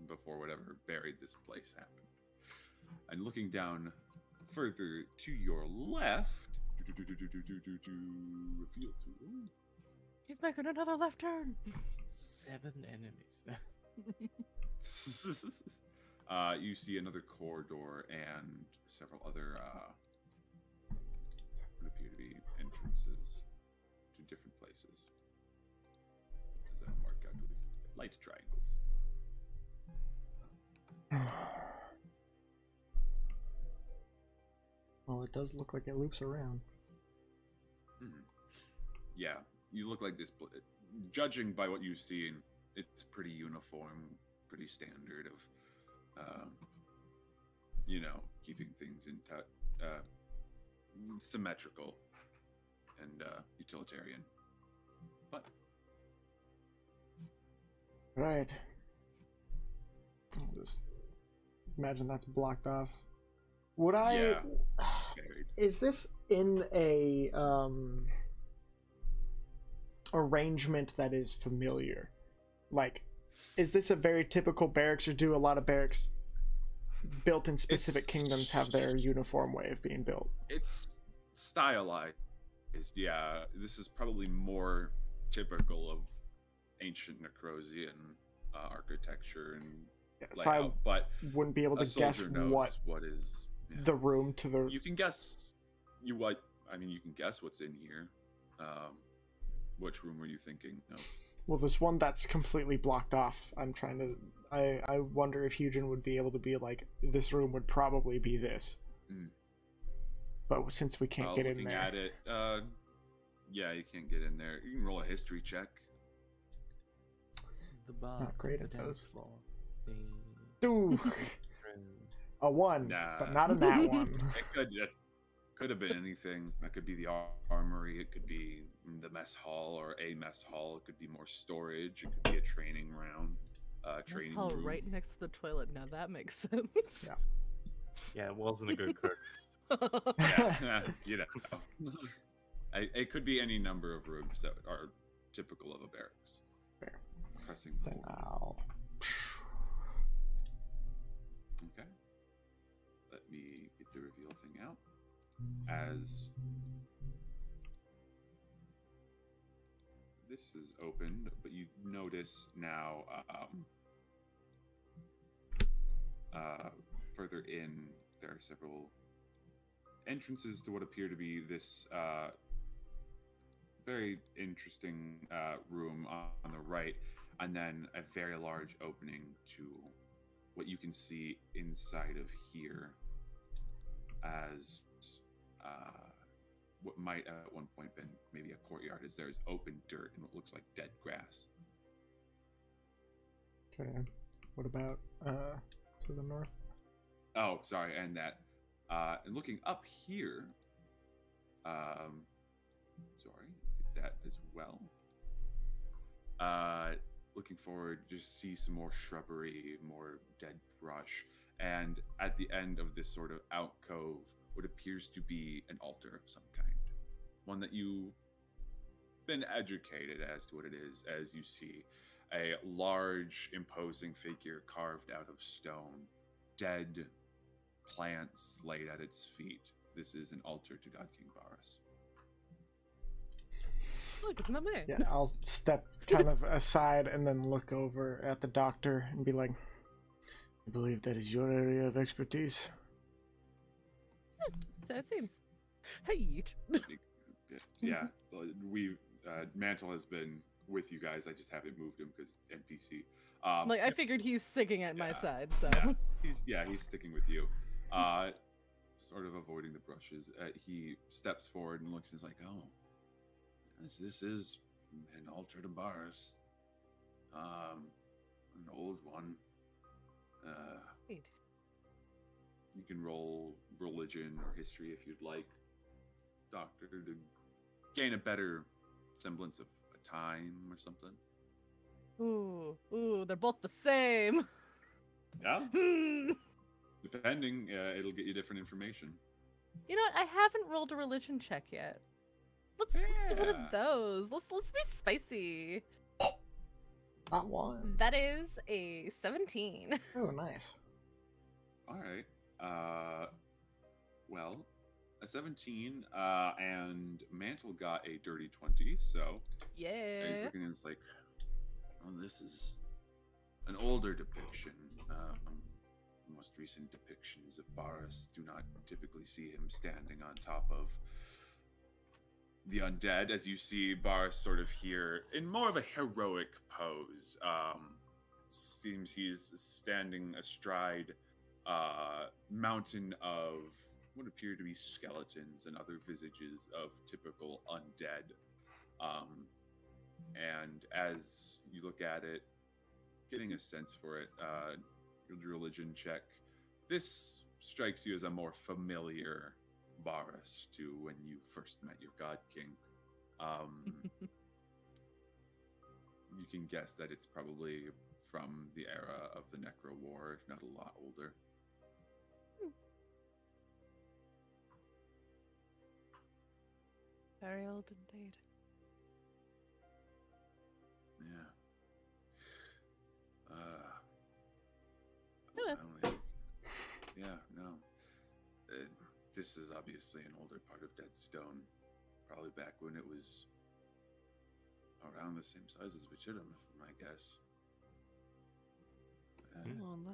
before whatever buried this place happened. And looking down further to your left, reveal to. He's making another left turn. 7 enemies there. You see another corridor and several other what appear to be entrances to different places, as I mark out with light triangles. Well, it does look like it loops around. Yeah, you look like this. Judging by what you've seen, it's pretty uniform, pretty standard of, keeping things in touch, symmetrical and utilitarian. But Right. I'll just imagine that's blocked off. Would I? Yeah. Buried. Is this in a arrangement that is familiar? Like, is this a very typical barracks, or do a lot of barracks built in specific kingdoms have their uniform way of being built? It's stylized. Yeah, this is probably more typical of ancient Necrosian architecture and So I layout, but wouldn't be able a to guess soldier knows what is. Yeah. the room to the. You can guess. You can guess what's in here. Which room were you thinking of? Well, there's one that's completely blocked off. I'm trying to. I wonder if Eugen would be able to be like, this room would probably be this. But since we can't get in looking there, at it, yeah, you can't get in there. You can roll a history check. The bar. Not great the at dance those. floor. The Ooh, room. a 1, Nah. but not in that one. It could have been anything. That could be the armory. It could be the mess hall or a mess hall. It could be more storage. It could be a training round, Mess training hall room. right next to the toilet. Now that makes sense. Yeah. Yeah, it wasn't a good cook. Yeah, you know. It could be any number of rooms that are typical of a barracks. Fair. Pressing Then forward. I'll. Okay. Let me get the reveal thing out. As this is opened, but you notice now further in there are several entrances to what appear to be this very interesting room on the right, and then a very large opening to what you can see inside of here as what might at one point been maybe a courtyard, as there's open dirt and what looks like dead grass. Okay. What about to the north? Oh, sorry, and that and looking up here, sorry, get that as well. Looking forward, just see some more shrubbery, more dead brush, and at the end of this sort of alcove, what appears to be an altar of some kind. One that you've been educated as to what it is, as you see a large, imposing figure carved out of stone, dead plants laid at its feet. This is an altar to God King Varus. Look, it's not me. Yeah, I'll step kind of aside and then look over at the doctor and be like, I believe that is your area of expertise. So it seems. Hey. Good. Yeah, we Mantle has been with you guys. I just haven't moved him because NPC. Like I figured he's sticking at my Yeah. side, so. Yeah, he's sticking with you. Sort of avoiding the brushes. He steps forward and looks and is like, "Oh, this is an altar to Varus. An old one. Wait. You can roll religion or history if you'd like, Doctor, to gain a better semblance of a time or something." Ooh, they're both the same. Yeah. Hmm. Depending, it'll get you different information. You know what? I haven't rolled a religion check yet. Let's do one of Yeah. those. Let's be spicy. That one. That is a 17. Oh, nice. All right. Well, a 17, and Mantle got a dirty 20, so he's Yeah. looking and it's like, oh, this is an older depiction. Most recent depictions of Varus do not typically see him standing on top of the undead, as you see Varus sort of here in more of a heroic pose. Seems he's standing astride mountain of what appear to be skeletons and other visages of typical undead. And as you look at it, getting a sense for it, your religion check, this strikes you as a more familiar Varus to when you first met your God King. You can guess that it's probably from the era of the Necro War, if not a lot older. Very old indeed. Yeah. Yeah. I only- yeah, no. This is obviously an older part of Dead Stone. Probably back when it was around the same size as Vichitum, if my guess.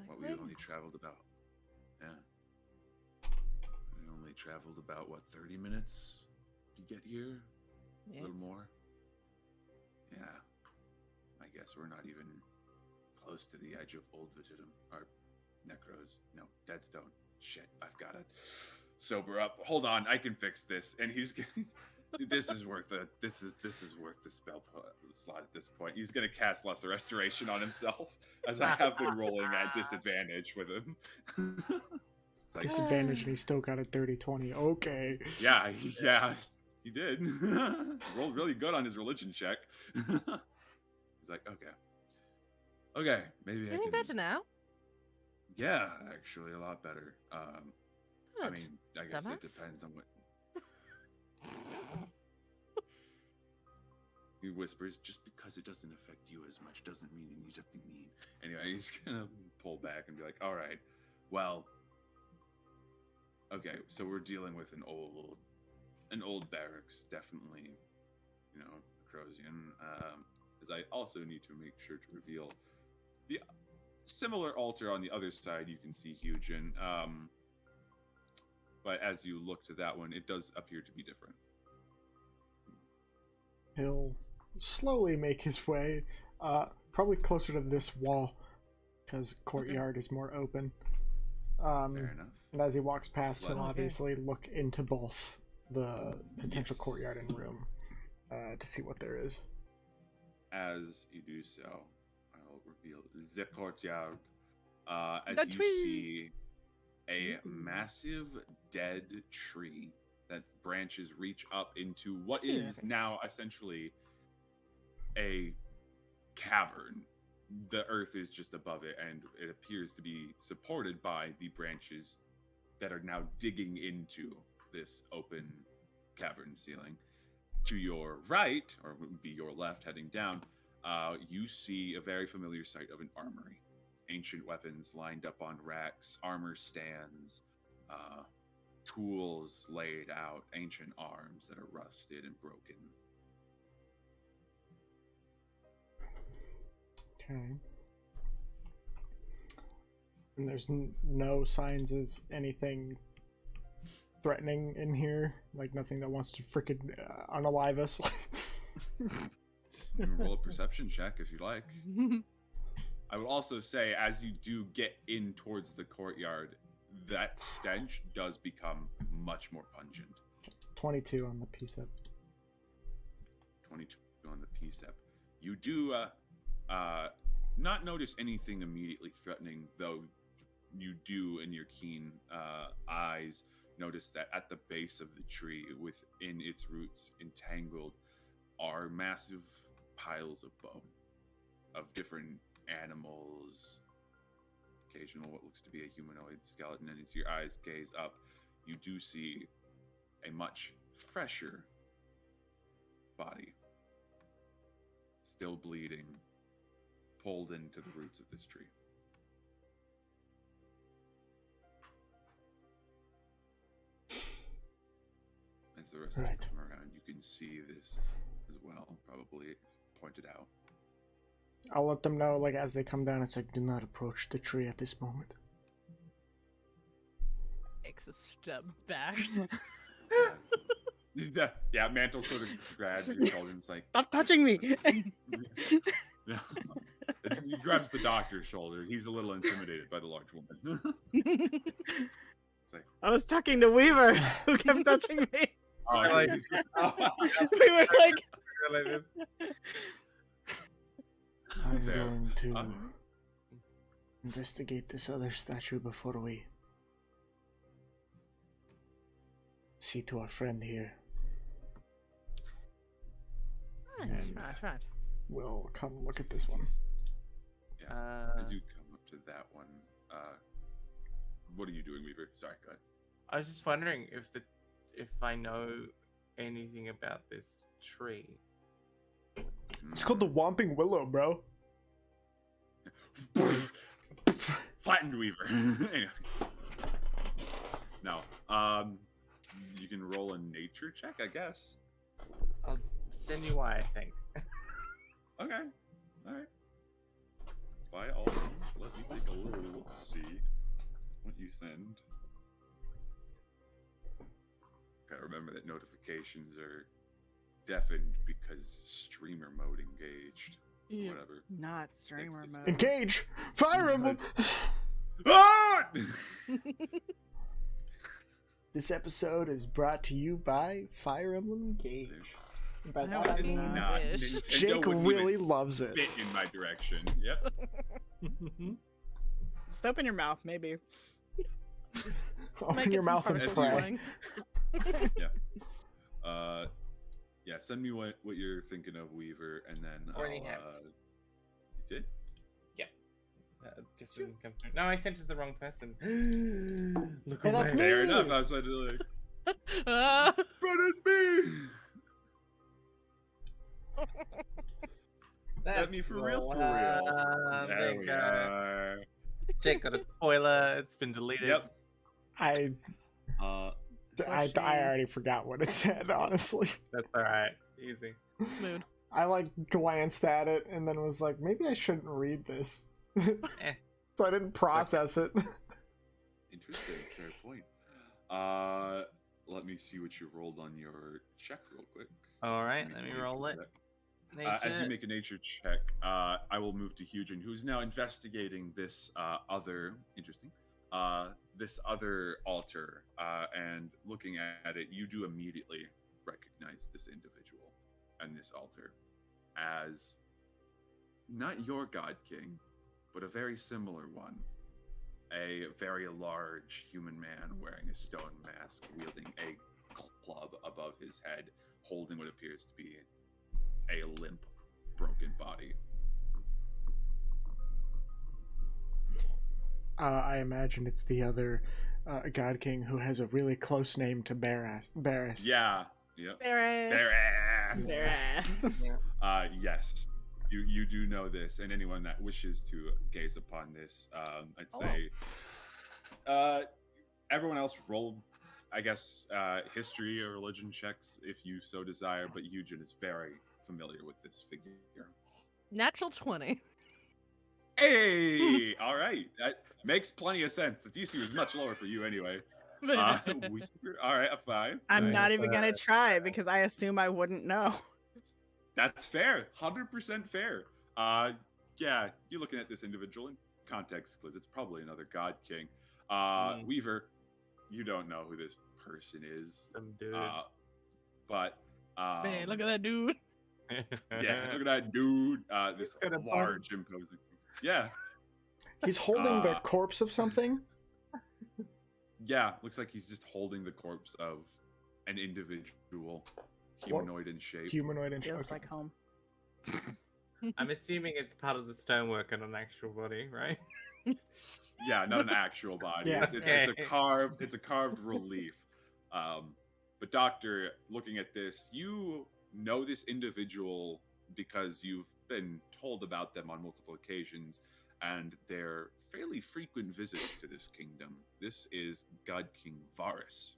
What we only traveled about. Yeah. We only traveled about, what, 30 minutes to get here? A little more? Yeah. I guess we're not even close to the edge of Old Vichitum. Or Necros. No, Deadstone. Shit, I've got to sober up. Hold on, I can fix this. And he's getting... This is worth worth the spell slot at this point. He's gonna cast Lesser Restoration on himself, as I have been rolling at disadvantage with him. It's like, Disadvantage and he still got a dirty 20. Okay. yeah. He did. Rolled really good on his religion check. He's like, okay, maybe I Feeling can. better now? Yeah, actually, a lot better. I Good. mean, I guess it Dumbass. depends on what. He whispers, just because it doesn't affect you as much doesn't mean you need to be mean. Anyway, he's gonna pull back and be like, all right, well, okay, so we're dealing with an old barracks, definitely, you know, Crosian. As I also need to make sure to reveal the similar altar on the other side, you can see Hugin. But as you look to that one, it does appear to be different. He'll slowly make his way, probably closer to this wall, because courtyard is more open. Fair enough. And as he walks past, he'll Okay. obviously look into both the potential Yes. courtyard and room to see what there is. As you do so, I'll reveal the courtyard. As The you tree. see a massive dead tree that's branches reach up into what is Yes. now essentially a cavern. The earth is just above it, and it appears to be supported by the branches that are now digging into this open cavern ceiling. To your right, or it would be your left heading down, you see a very familiar sight of an armory. Ancient weapons lined up on racks, armor stands, tools laid out, ancient arms that are rusted and broken. Okay. And there's no signs of anything threatening in here, like nothing that wants to freaking unalive us. You can roll a perception check if you like. I would also say, as you do get in towards the courtyard, that stench does become much more pungent. 22 on the PSEP. 22 on the PSEP. You do not notice anything immediately threatening, though you do, in your keen eyes, notice that at the base of the tree, within its roots, entangled, are massive piles of bone of different animals, occasional what looks to be a humanoid skeleton, and as your eyes gaze up, you do see a much fresher body, still bleeding, pulled into the roots of this tree. As the rest of you Right. come around, you can see this as well, probably pointed out. I'll let them know, like, as they come down, it's like, do not approach the tree at this moment. Takes a step back. Yeah, Mantle sort of grabs your shoulder and it's like, Stop touching me! yeah. He grabs the doctor's shoulder. He's a little intimidated by the large woman. It's like, I was talking to Weaver, who kept touching me. oh, Like- We were like, Like this. I'm Fair. going to Uh, investigate this other statue before we see to our friend here. Right. We'll come look at this one. Yeah. As you come up to that one, what are you doing, Weaver? Sorry, go ahead. I was just wondering if I know anything about this tree. It's called the Whomping Willow, bro. Flattened Weaver. Anyway. No. You can roll a nature check, I guess. I'll send you why, I think. Okay. All right. By all means, let me take a little look-see what you send. Gotta remember that notifications are deafened because streamer mode engaged. Yeah. Whatever. not streamer Next is- mode. Engage! Fire Emblem! Ah! This episode is brought to you by Fire Emblem Engage. And by I that I It's was mean, not. Ish. Nintendo Jake wouldn't really even loves it. spit in my direction. Yep. Just open your mouth, maybe. Open Might your get some mouth and particles pray. flying. Yeah, send me what you're thinking of, Weaver, and then Already I'll. have. You did? Just didn't come through. No, I sent it to the wrong person. Look Hey, that's away. Fair me! enough. I was about to like, Ah! but it's me. Let me for the real, one. There Thank we God. are. Jake got a spoiler. It's been deleted. Yep. I Uh, already forgot what it said, honestly. That's all right. Easy. Mood. I like glanced at it and then was like, maybe I shouldn't read this. Eh. So I didn't process it. interesting. Fair point. Let me see what you rolled on your check real quick. All right, Make let a me nature roll it. check. As you make a nature check, I will move to Hugin, who's now investigating this this other altar, and looking at it, you do immediately recognize this individual and this altar as not your God King, but a very similar one. A very large human man wearing a stone mask, wielding a club above his head, holding what appears to be a limp, broken body. I imagine it's the other God King who has a really close name to Barris. Yeah. Yep. Barris. Barris. Yes. You do know this, and anyone that wishes to gaze upon this, I'd say everyone else roll, I guess, history or religion checks if you so desire, but Eugen is very familiar with this figure. Natural 20. Hey! All right. That makes plenty of sense. The DC was much lower for you anyway. Weaver, all right, a 5. I'm Nice. not even gonna try because I assume I wouldn't know. That's fair. 100% fair. Yeah, you're looking at this individual in context clues. It's probably another God King. Weaver, you don't know who this person is. Some dude. But Man, look at that dude. yeah, look at that dude. This got a large, imposing. Yeah, He's holding the corpse of something. yeah. Looks like he's just holding the corpse of an individual, humanoid in shape. Humanoid and Feels okay. like home. I'm assuming it's part of the stonework and an actual body, right? Yeah, not an actual body. Yeah. It's a carved relief. But Doctor, looking at this, you know this individual because you've been told about them on multiple occasions, and their fairly frequent visits to this kingdom. This is God King Varus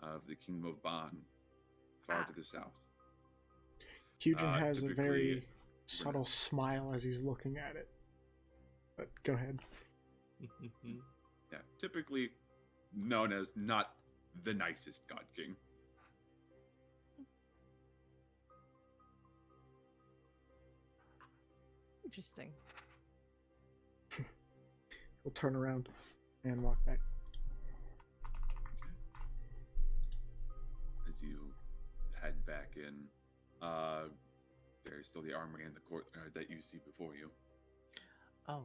of the Kingdom of Ban, far to the south. Eugen has a typically- very subtle smile as he's looking at it. But go ahead. Yeah, typically known as not the nicest God King. Interesting. He'll turn around and walk back. As you head back in, there's still the armory in the courtyard that you see before you. Oh,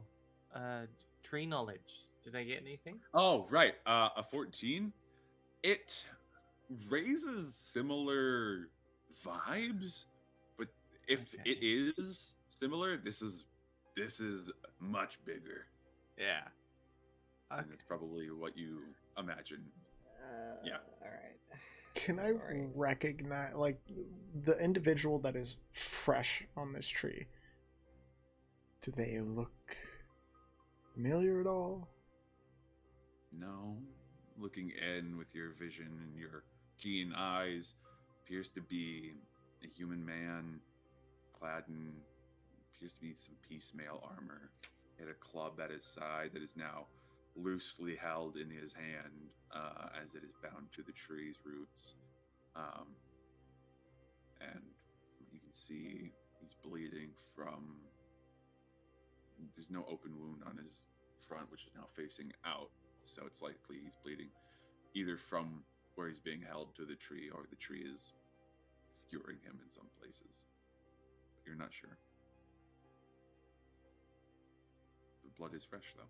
tree knowledge. Did I get anything? Oh, right. A 14. It raises similar vibes, but if Okay. it is similar, this is much bigger, Yeah. and it's probably what you imagine. Yeah. All right. Can I Alright. recognize, like, the individual that is fresh on this tree? Do they look familiar at all? No, looking in with your vision and your keen eyes, appears to be a human man, clad in appears to be some piecemeal armor. He had a club at his side that is now loosely held in his hand, as it is bound to the tree's roots. And you can see he's bleeding from. There's no open wound on his front, which is now facing out. So it's likely he's bleeding either from where he's being held to the tree, or the tree is skewering him in some places. But you're not sure. The blood is fresh, though.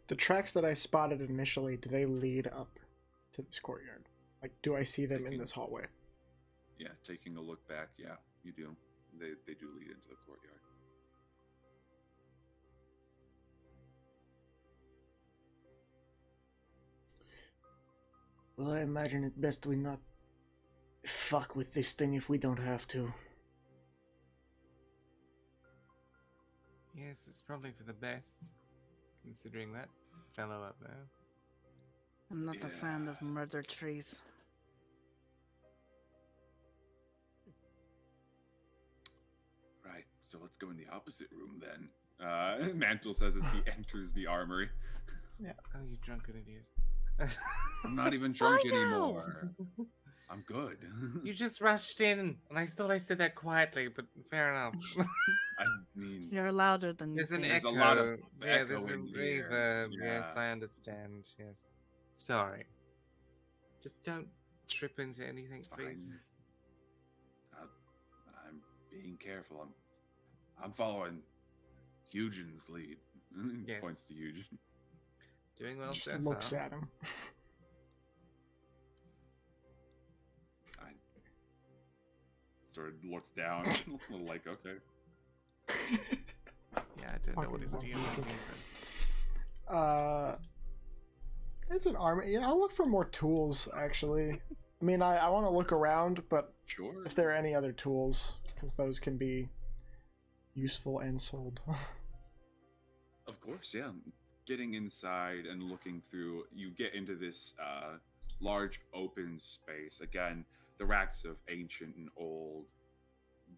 The tracks that I spotted initially, do they lead up to this courtyard? Like, do I see them in Taking- this hallway? Yeah, taking a look back, yeah, you do. They do lead into the courtyard. Well, I imagine it best we not fuck with this thing if we don't have to. Yes, it's probably for the best, considering that fellow up there. I'm not a fan of Yeah. murder trees. Right, so let's go in the opposite room then. Mantle says as he enters the armory. Oh, you drunken idiot. I'm not even It's drunk fine now. anymore. I'm good. You just rushed in, and I thought I said that quietly, but fair enough. I mean, You're louder than you There's an think. There's a echo. lot of Yeah, there's echo a in here. reverb. Yes, Yeah. I understand. Yes. Sorry. Just don't trip into anything, It's please. fine. I'm being careful. I'm following Eugen's lead. Yes. Points to Eugen. Doing well Just so looks far. at him. I sort of looks down, a little like, okay. Yeah, I don't know what his Fucking deal is bullshit. either. It's an army. Yeah, I'll look for more tools, actually. I mean, I want to look around, but Sure. if there are any other tools, because those can be useful and sold. Of course, yeah. Getting inside and looking through, you get into this large open space. Again, the racks of ancient and old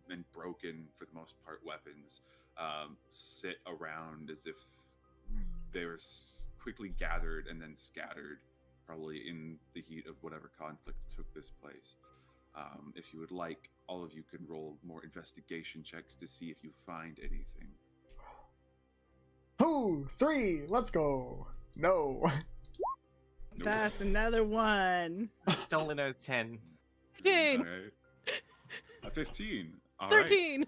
and broken, for the most part, weapons sit around as if they were quickly gathered and then scattered, probably in the heat of whatever conflict took this place. If you would like, all of you can roll more investigation checks to see if you find anything. 2, 3, let's go. No. Nope. That's another one. Stolen knows 10. 13. Alright. A 15. All right. 13.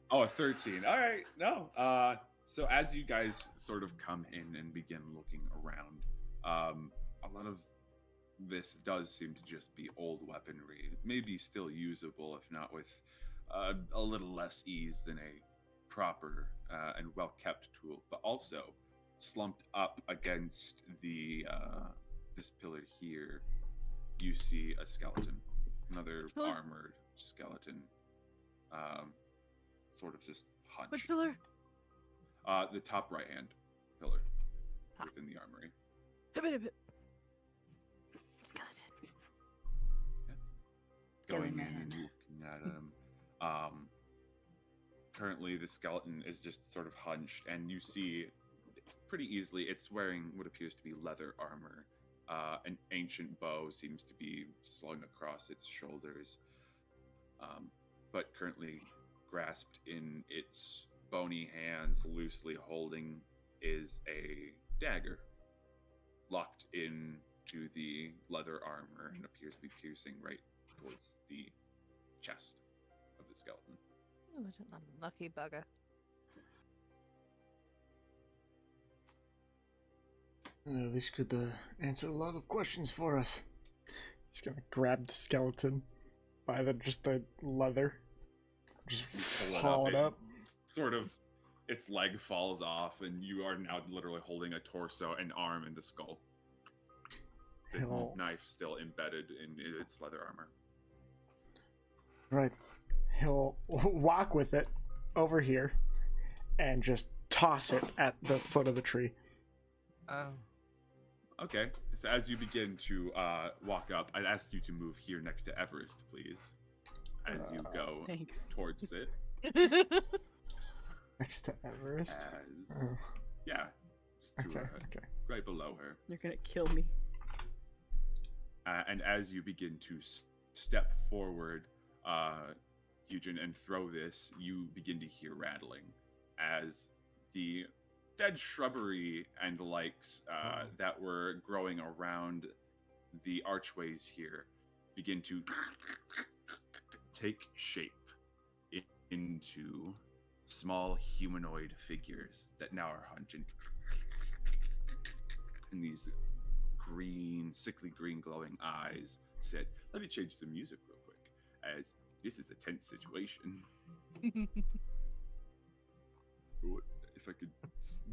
Oh, a 13. All right. No. So as you guys sort of come in and begin looking around, a lot of this does seem to just be old weaponry, maybe still usable, if not with a little less ease than a proper and well-kept tool, but also slumped up against the this pillar here, you see a skeleton, another Pillar? armored skeleton, sort of just hunched. Which pillar? The top right-hand pillar Ah. within the armory. Skeleton. Going in Skeleton. and looking at him. Currently, the skeleton is just sort of hunched, and you see pretty easily it's wearing what appears to be leather armor. An ancient bow seems to be slung across its shoulders, but currently grasped in its bony hands, loosely holding, is a dagger locked into the leather armor and appears to be piercing right towards the chest of the skeleton. Oh, what an unlucky bugger. This could answer a lot of questions for us. He's gonna grab the skeleton by the leather, just You pull haul it up. Sort of, its leg falls off, and you are now literally holding a torso, an arm, and the skull. The Hell. knife still embedded in its leather armor. Right. He'll walk with it over here and just toss it at the foot of the tree. Oh, Okay, so as you begin to walk up, I'd ask you to move here next to Everest, please. As you go Thanks. towards it. Next to Everest. As, Oh, yeah, just to, okay, okay. right below her. You're gonna kill me. And as you begin to step forward, Eugen, and throw this, you begin to hear rattling as the dead shrubbery and the likes that were growing around the archways here begin to take shape into small humanoid figures that now are hunching in these green, sickly green glowing eyes sit. Let me change some music real quick, as this is a tense situation. What if I could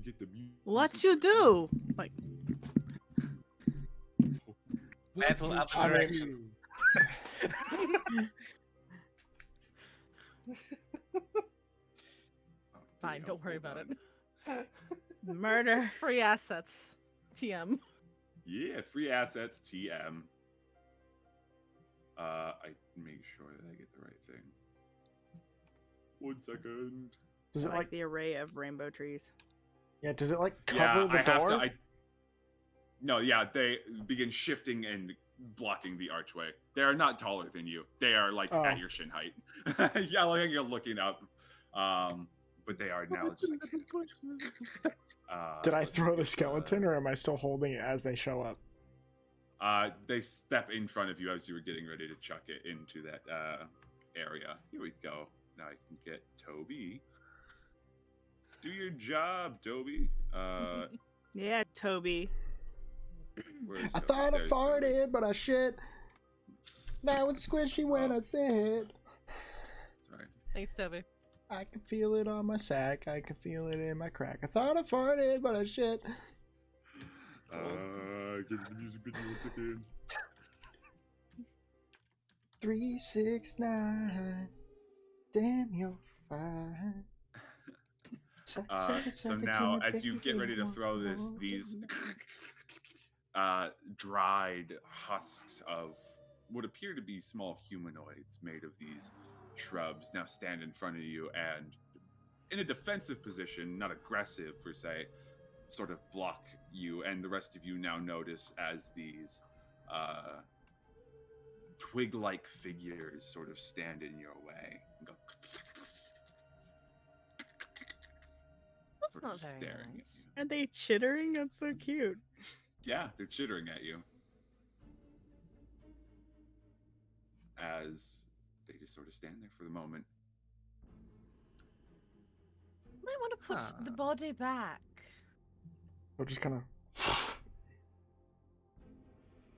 get the music? What you do? Like, Battle up I mean- direction. Fine, don't worry about it. murder. Free assets. TM. Yeah, free assets, TM. I make sure that I get the right thing. 1 second. Does I it like like the array of rainbow trees. yeah? Does it like cover the I have door? to. No, yeah, they begin shifting and blocking the archway. They are not taller than you. They are like Oh. at your shin height. Yeah, like you're looking up. But they are now just like. Did I let's throw the get, skeleton, or am I still holding it as they show up? They step in front of you as you were getting ready to chuck it into that area. Here we go. Now I can get Toby. Do your job, Toby. Yeah, Toby. Where is I Toby? thought I There's Toby. farted, but I shit. Now it's squishy when I said. Sorry. Thanks, Toby. I can feel it on my sack. I can feel it in my crack. I thought I farted, but I shit. Give the music video 1 second. 369. Damn, you're fine. So now, as you get ready to throw this, these dried husks of what appear to be small humanoids made of these shrubs now stand in front of you and, in a defensive position, not aggressive per se, sort of block you, and the rest of you now notice as these twig-like figures sort of stand in your way and go That's sort not of very staring nice. at you. Are they chittering? That's so cute. Yeah, they're chittering at you as they just sort of stand there for the moment. Might want to put the body back. We'll just kind of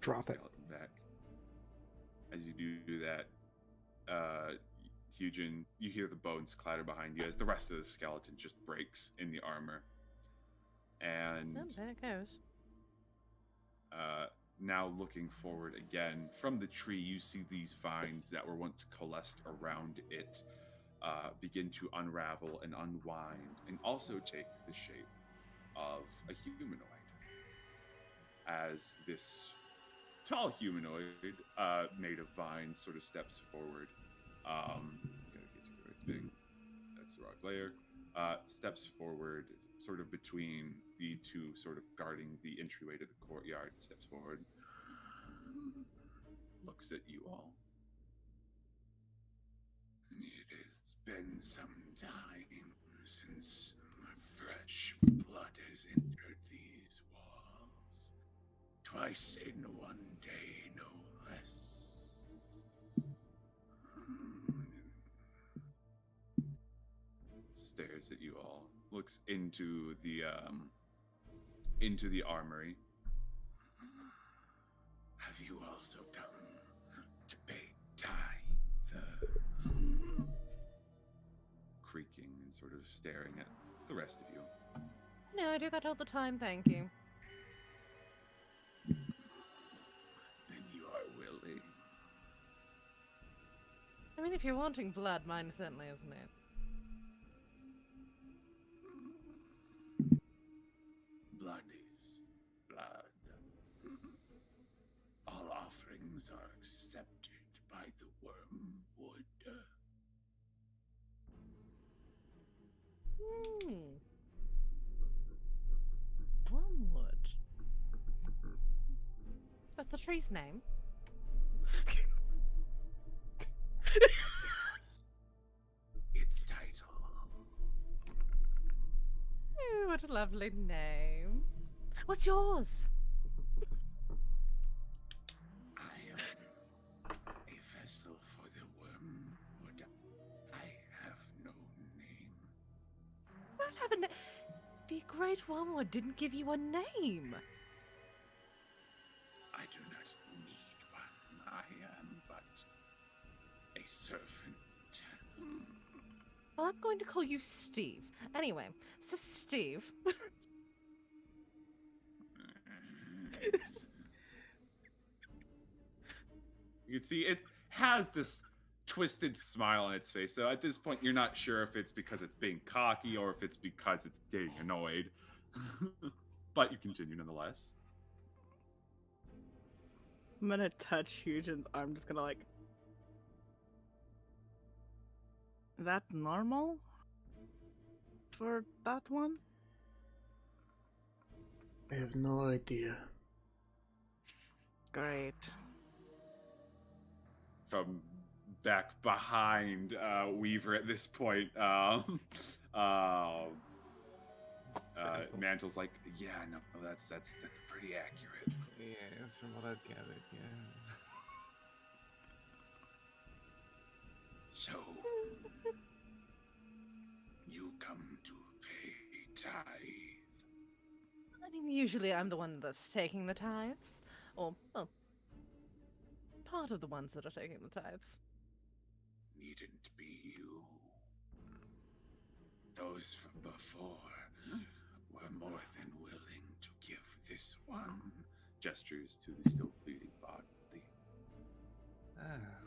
drop it. Skeleton back. As you do that, Hugin, you hear the bones clatter behind you as the rest of the skeleton just breaks in the armor. And Oh, there it goes. now looking forward again, from the tree, you see these vines that were once coalesced around it begin to unravel and unwind, and also take the shape of a humanoid. As this tall humanoid made of vines sort of steps forward. Gotta get to the right thing. That's the wrong layer. Steps forward, sort of between the two, sort of guarding the entryway to the courtyard. Steps forward, looks at you all. It has been some time since fresh blood has entered these walls. Twice in one day, no less. Stares at you all. Looks into the armory. Have you also come to pay tithe? Creaking and sort of staring at the rest of you. No, I do that all the time, thank you. Then you are willing. I mean, if you're wanting blood, mine certainly isn't it. Blood is blood. All offerings are accepted by the wormwood. Wormwood. That's the tree's name. Its title. Oh, what a lovely name. What's yours? I am a vessel for the wormwood. I have no name. You don't have a name. The Great Wormwood didn't give you a name. I do not need one. I servant. Well, I'm going to call you Steve. Anyway, so Steve. You can see it has this twisted smile on its face. So at this point, you're not sure if it's because it's being cocky or if it's because it's getting annoyed. But you continue nonetheless. I'm gonna touch Hugion's arm, just gonna like. Is that normal? For that one? I have no idea. Great. From back behind Weaver at this point, Mantle's like, yeah, no, that's pretty accurate. Yeah, that's from what I've gathered, yeah. So, you come to pay tithe. I mean, usually I'm the one that's taking the tithes. Or, well, part of the ones that are taking the tithes. Needn't be you. Those from before were more than willing to give this one. Gestures to the still bleeding body. Ah,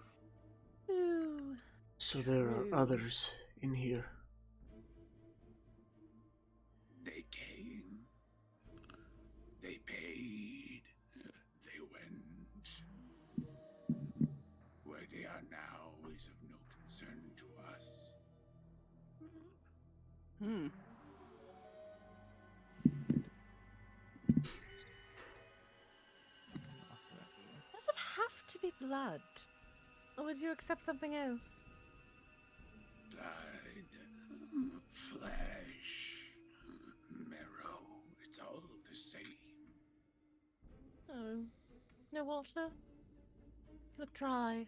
Ooh. So there are True. others in here. They came. They paid. They went. Where they are now is of no concern to us. Hmm. after that, yeah. Does it have to be blood? Or would you accept something else? Blood, flesh, marrow, it's all the same. Oh. No water? You look dry.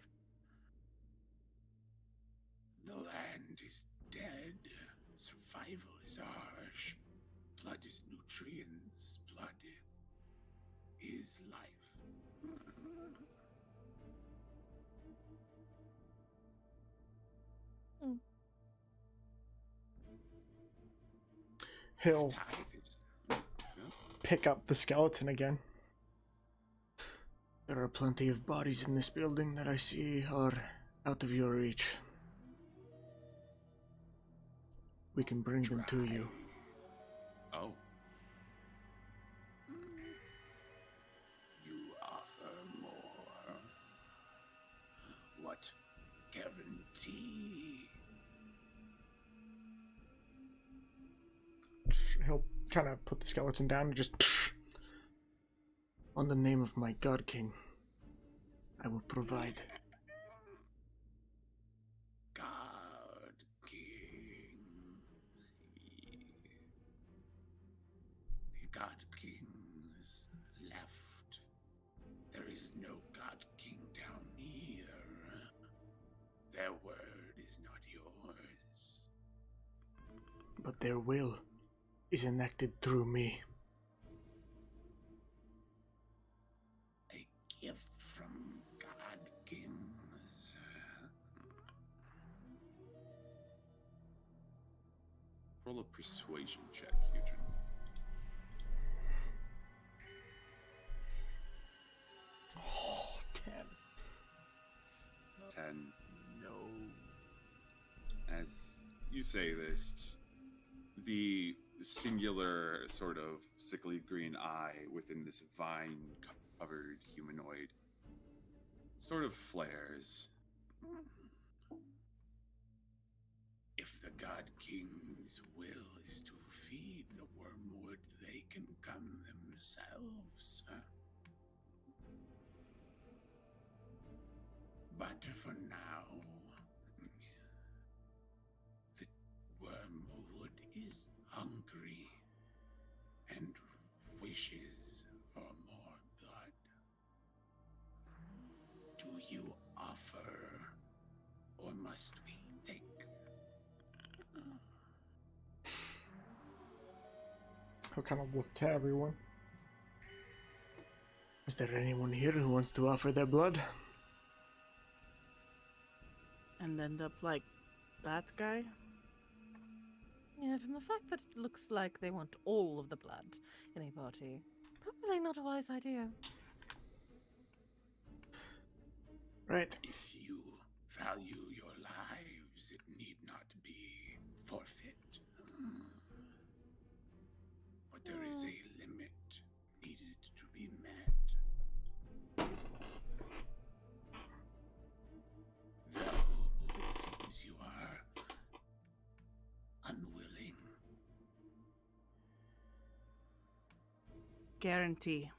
The land is dead. Survival is harsh. Blood is nutrients. Blood is life. He'll Tithe is. pick up the skeleton again. There are plenty of bodies in this building that I see are out of your reach. We can bring them to you. Oh. You offer more. What guarantee? He'll kind of put the skeleton down and just... On the name of my God King, I will provide. God King. The God Kings left. There is no God King down here. Their word is not yours. But their will is enacted through me. A gift from God Kings. Roll a persuasion check, Eugene. Oh, 10. 10. No. As you say this, the singular sort of sickly green eye within this vine covered humanoid sort of flares. If the God King's will is to feed the wormwood, they can come themselves. But for now, the wormwood is hungry and wishes for more blood. Do you offer, or must we take? He'll kind of look to everyone. Is there anyone here who wants to offer their blood? and end up like that guy? Yeah, from the fact that it looks like they want all of the blood in a party, probably not a wise idea. Right. If you value your lives, it need not be forfeit. But there is a limit needed to be met. Though it seems you are unwilling. Guarantee.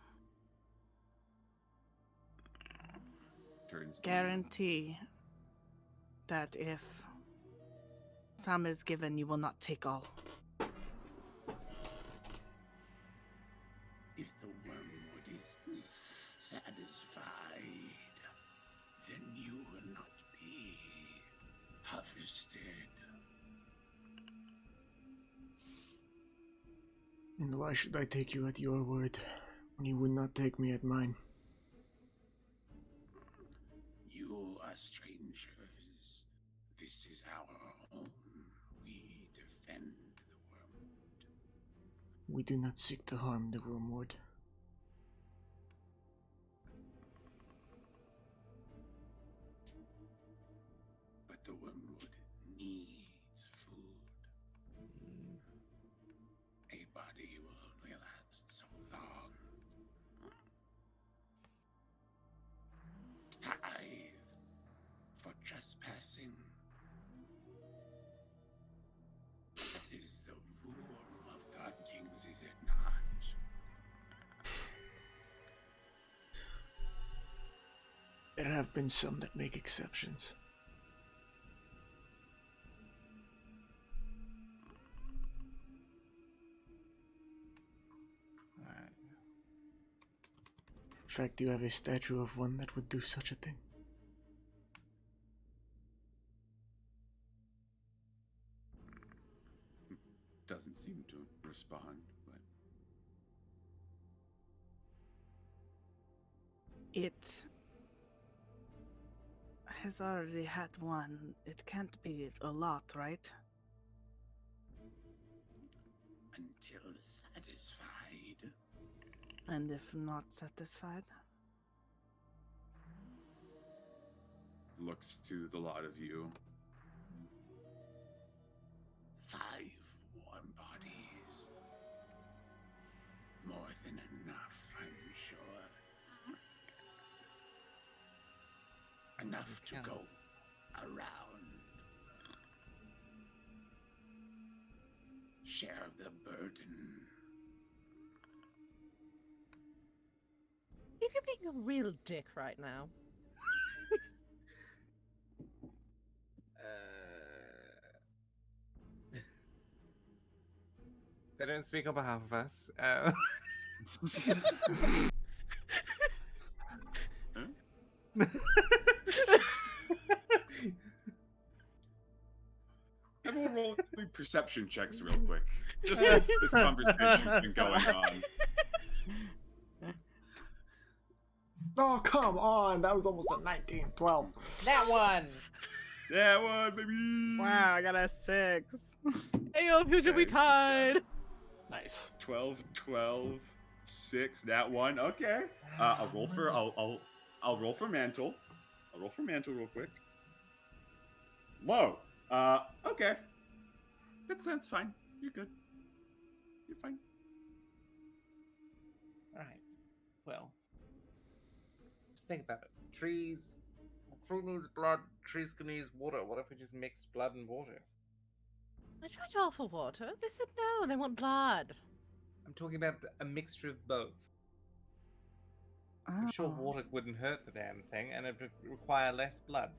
Turns to Guarantee that if some is given, you will not take all. If the wormwood is satisfied, then you will not be harvested. And why should I take you at your word when you would not take me at mine? You are strangers. This is our home. We defend the wormwood. We do not seek to harm the wormwood. But the wormwood needs food. A body will only last so long. Tithe for trespassing. That is the rule of Godkings, is it not? There have been some that make exceptions. Alright. In fact, you have a statue of one that would do such a thing. Doesn't seem to respond, but It has already had one. It can't be a lot, right? until satisfied. And if not satisfied? Looks to the lot of you. 5 warm bodies. More than enough, I'm sure. Enough to go around. Share the burden. If you're being a real dick right now. They don't speak on behalf of us. Everyone roll perception checks real quick. Just since this conversation's been going on. Oh, come on! That was almost a 19, 12. That one! That one, baby! Wow, I got a 6. Hey, yo, future, we tied! Nice. 12, 12, 6, that one. Okay. I'll roll for I'll roll for mantle. I'll roll for mantle real quick. Whoa. Okay. That's fine. You're good. You're fine. Alright. Well, just think about it. Trees. A tree needs blood, trees can use water. What if we just mixed blood and water? I tried to offer water. They said no, they want blood. I'm talking about a mixture of both. I'm sure Oh. water wouldn't hurt the damn thing, and it would require less blood.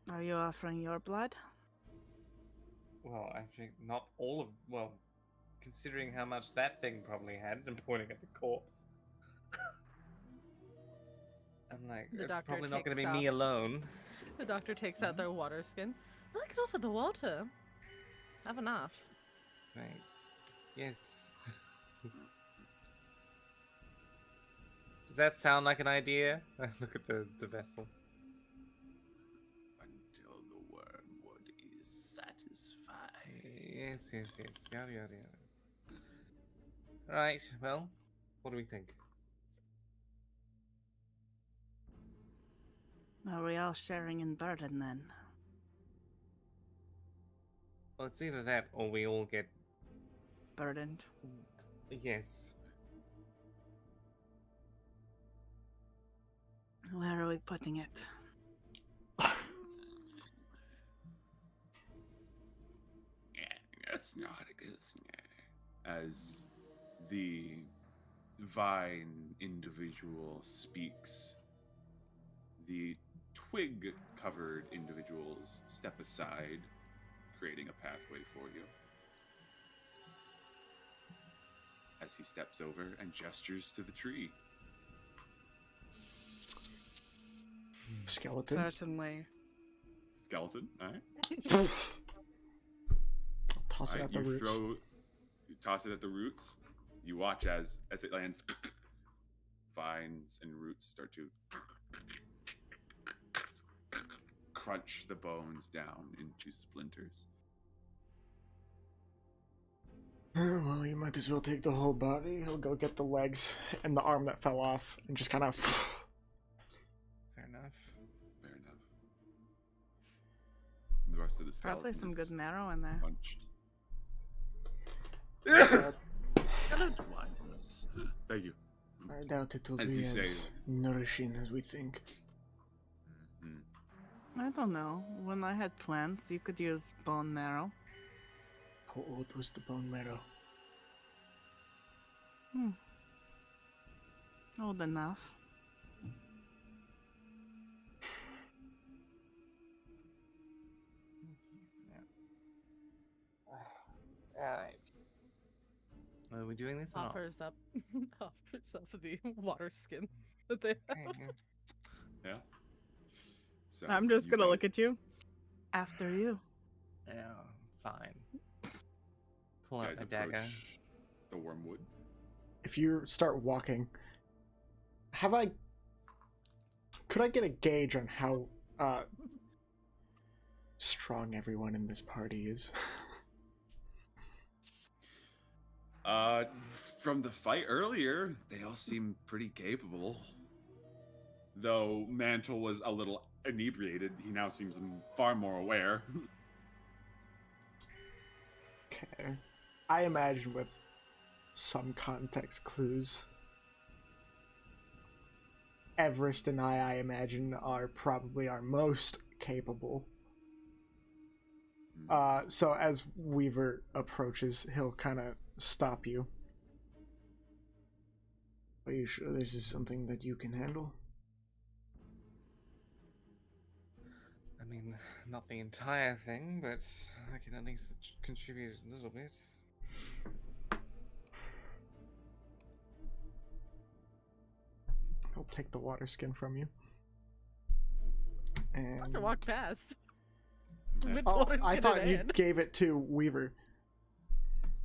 Are you offering your blood? Well, I think not all of. Well, considering how much that thing probably had, and pointing at the corpse. I'm like, The it's doctor probably not going to be takes me out- alone. The doctor takes out their water skin. I can offer the water. Have enough. Thanks. Yes. Does that sound like an idea? Look at the vessel. Until the wormwood is satisfied. Yes. Yada yada yada. Right. Well, what do we think? Are we all sharing in burden then? Well, it's either that or we all get. Burdened. Yes. Where are we putting it? That's not a good as the vine individual speaks, the twig-covered individuals step aside, creating a pathway for you. As he steps over and gestures to the tree. Skeleton. Certainly. Skeleton, alright. Toss it at the roots. You toss it at the roots. You watch as it lands. Vines and roots start to crunch the bones down into splinters. Well, you might as well take the whole body. He'll go get the legs and the arm that fell off and just kind of. Fair enough. Fair enough. The rest of the skeleton Probably some is good marrow in there. punched. Thank you. I doubt it will As be you as say. nourishing as we think. Mhm. I don't know. When I had plants, you could use bone marrow. How old was the bone marrow? Old enough. Alright. Are we doing this or not? Offers up the water skin that they have. Okay, yeah. Yeah. So I'm just you gonna guys- look at you. After you. Yeah, fine. Pull out guys my approach dagger. the wormwood. If you start walking, could I get a gauge on how strong everyone in this party is? From the fight earlier, they all seem pretty capable. Though Mantle was a little inebriated, he now seems far more aware. Okay. I imagine with some context clues, Everest and I imagine, are probably our most capable. So as Weaver approaches, he'll kind of stop you. Are you sure this is something that you can handle? I mean, not the entire thing, but I can at least contribute a little bit. He'll take the water skin from you. And Doctor walked past. Yeah. With oh, water I skin thought in you hand. gave it to Weaver.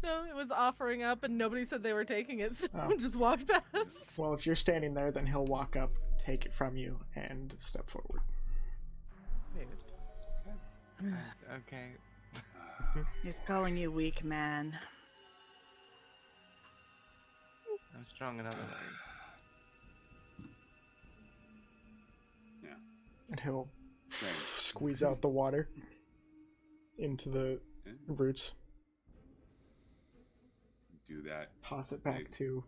No, it was offering up, and nobody said they were taking it, so Oh. just walked past. Well, if you're standing there, then he'll walk up, take it from you, and step forward. Okay. He's calling you weak, man. I'm strong in other ways. And he'll Okay. squeeze out the water into the Yeah. roots, Do that. toss it back to.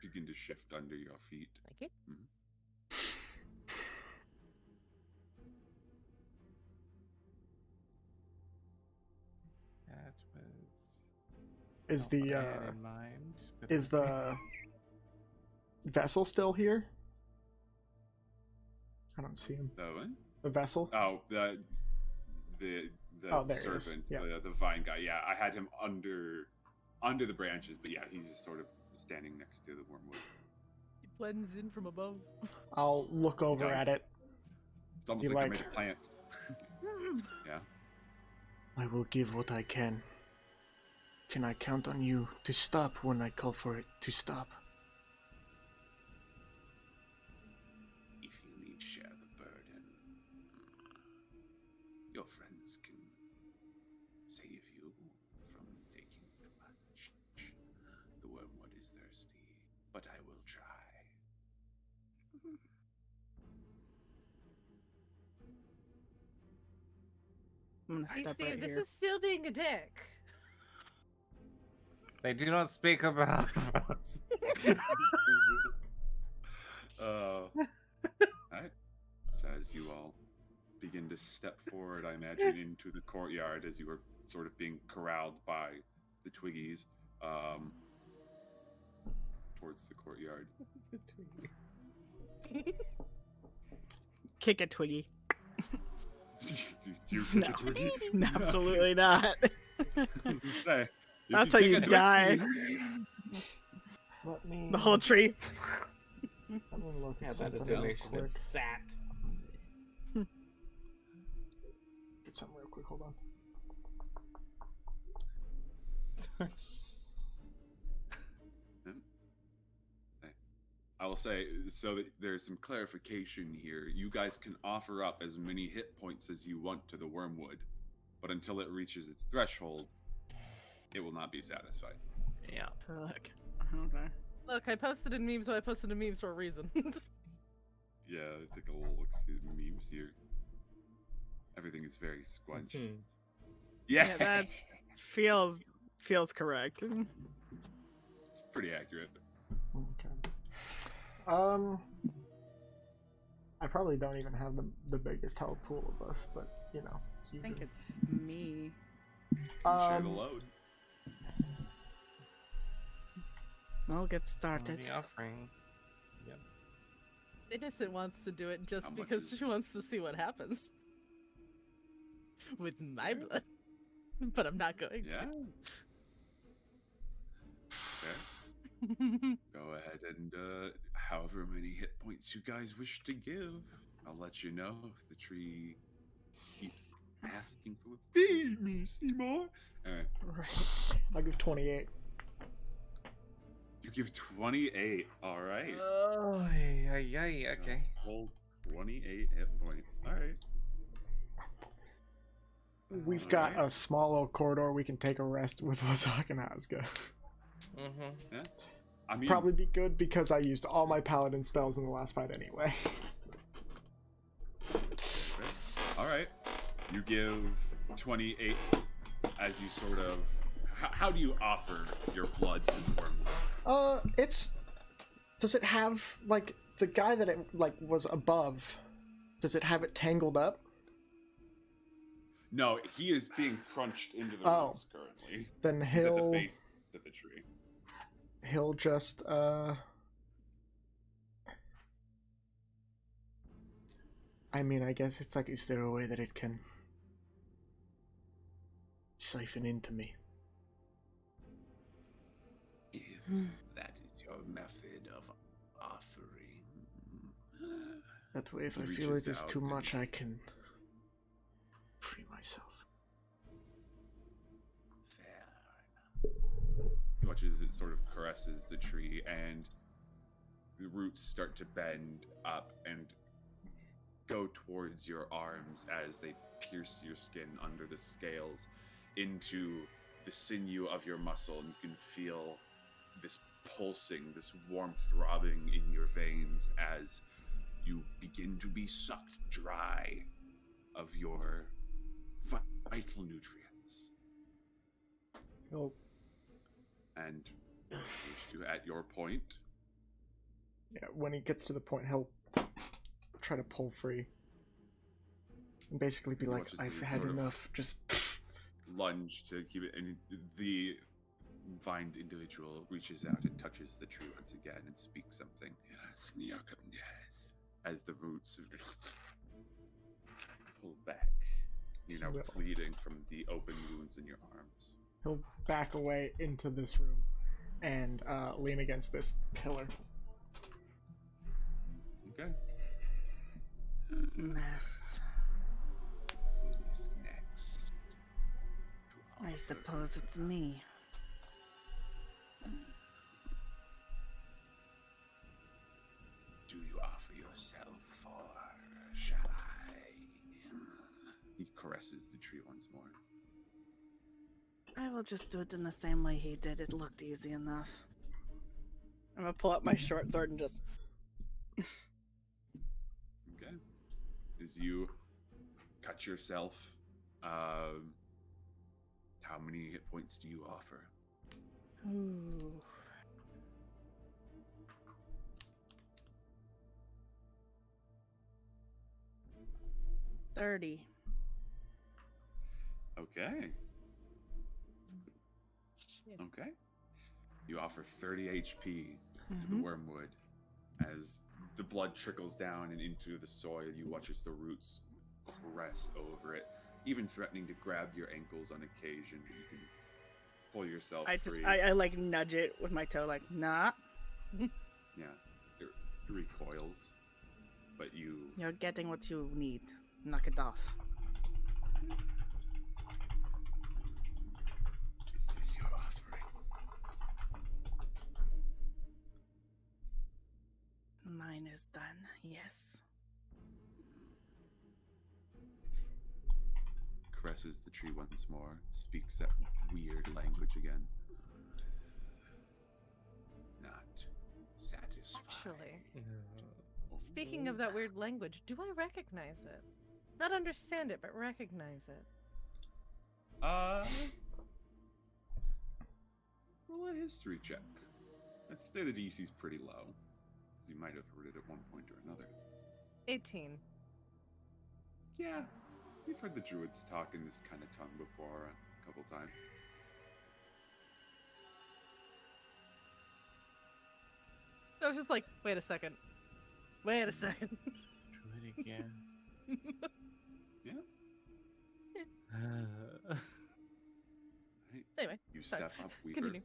Begin to shift under your feet. Thank you. That was Is not what the I had in mind, but is the vessel still here? I don't see him. The what? The vessel. Oh, the Oh, there he is. servant, Yeah. the vine guy. Yeah, I had him under the branches, but yeah, he's just sort of standing next to the wormwood. He blends in from above. I'll look over does. at it. It's almost You like, they're like- made of plants. Yeah. I will give what I can. Can I count on you to stop when I call for it to stop? but I will try. I'm gonna Hey, step Steve, right this here. is still being a dick. They do not speak about us. Alright. So as you all begin to step forward, I imagine, into the courtyard as you were sort of being corralled by the Twiggies, towards the courtyard. Kick a Twiggy. Do you No. kick a Twiggy? Absolutely not. I was gonna say, That's can how kick you a die. Twiggy. Let me. The whole tree. Let me look How at about a something real donation quick. of sap? Get something real quick. Hold on. I will say, so that there's some clarification here. You guys can offer up as many hit points as you want to the wormwood, but until it reaches its threshold, it will not be satisfied. Yeah. Look. Okay. Look, I posted in memes, so I posted in memes for a reason. Yeah, take a little look see at the memes here. Everything is very squunched. Hmm. Yeah, that's feels correct. it's pretty accurate. Okay. I probably don't even have the biggest health pool of us, but you know. I think it's me. Share the load. We'll get started. The offering. Yep. Innocent wants to do it just How much because is- she wants to see what happens. With my Okay. blood. But I'm not going Yeah. to. Okay. Go ahead and however many hit points you guys wish to give, I'll let you know if the tree keeps asking for feed me, Seymour. All right. Right. I'll give 28. You give 28. All right. Oh, yeah, okay. Hold 28 hit points. All right. We've got a small little corridor we can take a rest with Lazak and Azga. Mm-hmm. Yeah. I mean, Probably be good because I used all my paladin spells in the last fight anyway. okay. All right. You give 28 as you sort of. How do you offer your blood to the wormwood? It's. Does it have like the guy that it like was above? Does it have it tangled up? No, he is being crunched into the Oh. roots currently. Then He's at the he'll base of the tree. he'll just I mean, I guess it's like, is there a way that it can siphon into me? If that is your method of offering. That way, if He I feel it reaches is out too and- much, I can free myself. Fair enough. Much as it sort of caresses the tree, and the roots start to bend up and go towards your arms as they pierce your skin under the scales into the sinew of your muscle, and you can feel this pulsing, this warm throbbing in your veins as you begin to be sucked dry of your vital nutrients. He'll, And at your point, yeah, when he gets to the point, he'll try to pull free. And basically be He like, watches the I've roots had sort of- enough, just... lunge to keep it, and the vined individual reaches out and touches the tree once again and speaks something. Yes, as the roots pull back. You're now Well. bleeding from the open wounds in your arms. He'll back away into this room and lean against this pillar. Okay. Mess. Who is next? to I offer? suppose it's me. Do you offer yourself, or shall I? He caresses the tree once more. I will just do it in the same way he did. It looked easy enough. I'm gonna pull out my short sword and just. Okay. As you cut yourself, how many hit points do you offer? Ooh. 30. Okay. Shit. Okay. You offer 30 HP to the Mhm. wormwood. As the blood trickles down and into the soil, you watch as the roots press over it, even threatening to grab your ankles on occasion. You can pull yourself free. I like nudge it with my toe, like, nah, Yeah, it recoils, but you. you're getting what you need. Knock it off. Is this your offering? Mine is done, yes. Caresses the tree once more, speaks that weird language again. Not satisfied. Actually, speaking of that weird language, do I recognize it? Not understand it, but recognize it. Roll a history check. Let's say the DC's pretty low, because you might have heard it at one point or another. 18. Yeah, you've heard the druids talk in this kind of tongue before a couple times. I was just like, wait a second. Wait a second. Druid again. Yeah. Right. Anyway, You sorry. step up, Weaver. Continue.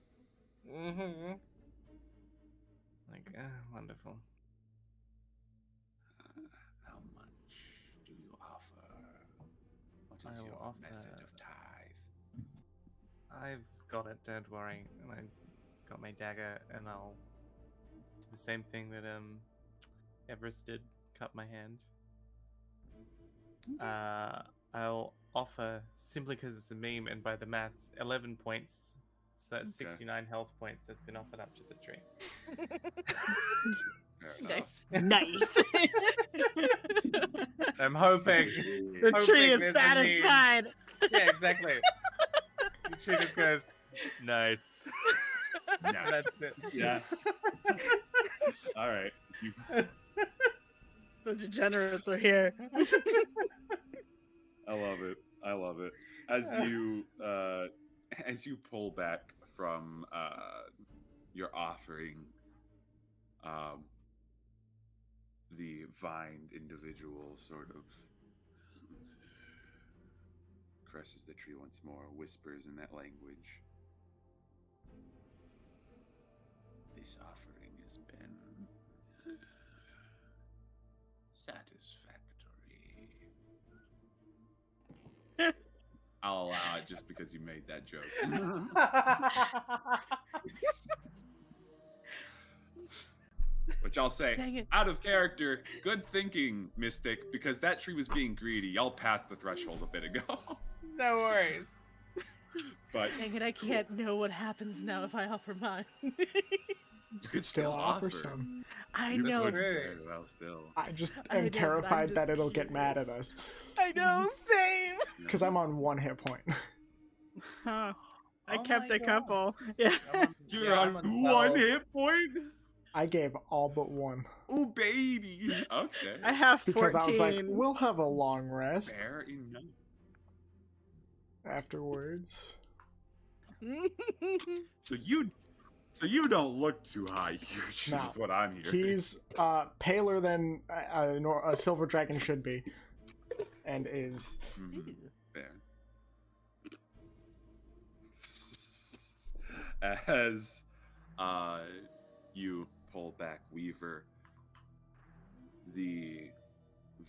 Mm-hmm. Like, wonderful. How much do you offer? What I is will your offer- method of tithe? I've got it, don't worry. And I got my dagger, and I'll do the same thing that Everest did, cut my hand. I'll offer, simply because it's a meme and by the maths, 11 points. So that's Okay. 69 health points that's been offered up to the tree. Fair enough. Nice. I'm hoping. The Hoping tree is there's a meme. satisfied. Yeah, exactly. The tree just goes, nice. Nah. That's it. Yeah. All right. You, The degenerates are here. I love it. I love it. As you pull back from your offering, the vined individual sort of caresses the tree once more, whispers in that language. This offering has been satisfactory. I'll allow it just because you made that joke. Which I'll say, Dang it. out of character, good thinking, Mystic, because that tree was being greedy. Y'all passed the threshold a bit ago. No worries. But Dang it, I can't know what happens now if I offer mine. you could Still offer some. I You know. could very well still. I just I am know, but I'm terrified that just it'll get mad at curious. us I know, same. because I'm on 1 hit point. Huh. I Oh kept my a God. couple. Yeah. You're Yeah, on I'm one 12. hit point? I gave all but 1 Oh, baby. Okay. I have 14. because I was like, we'll have a long rest Fair enough. afterwards. So you don't look too high huge, No. is what I'm hearing. He's paler than a silver dragon should be, and is Mhm. Fair. As you pull back, Weaver, the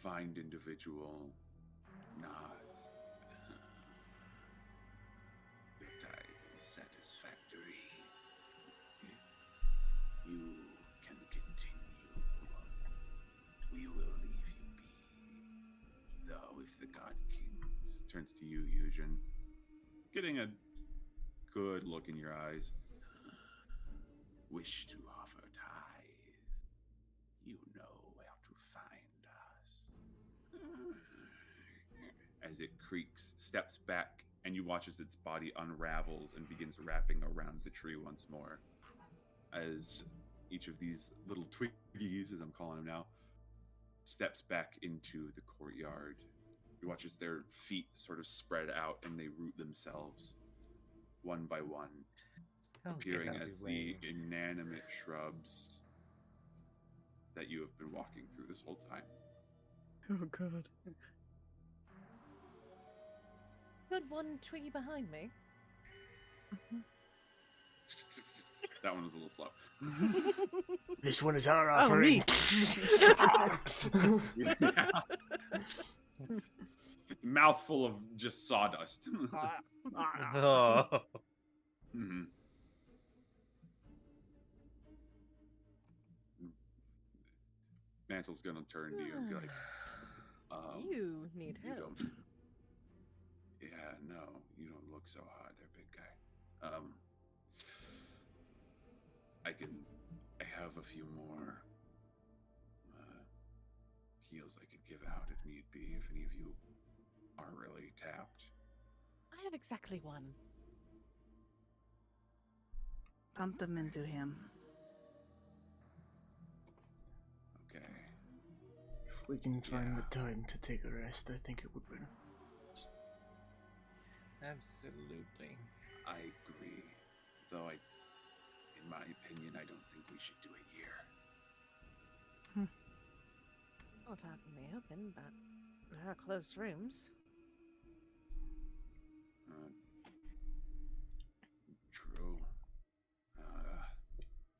vined individual nods. Your tithe is satisfactory. You can continue. We will leave you be. Though if the Godkings turns to you, Eugen, getting a good look in your eyes, wish to offer as it creaks, steps back, and you watch as its body unravels and begins wrapping around the tree once more. As each of these little twiggies, as I'm calling them now, steps back into the courtyard. You watch as their feet sort of spread out and they root themselves one by one, Oh, get appearing out of as your the way. inanimate shrubs that you have been walking through this whole time. Oh god. Good one twiggy behind me. That one was a little slow. This one is our Oh, me. offering. Yeah. Mouthful of just sawdust. Oh. Mhm. Mantle's gonna turn to you and be like, You need you help. don't. Yeah, no, you don't look so hot there, big guy. I have a few more heals I could give out if need be, if any of you are really tapped. I have exactly one. Pump them into him. Okay. If we can find Yeah. the time to take a rest, I think it would benefit. Absolutely. I agree. Though in my opinion, I don't think we should do a year. Not out in the open, but there are close rooms. True.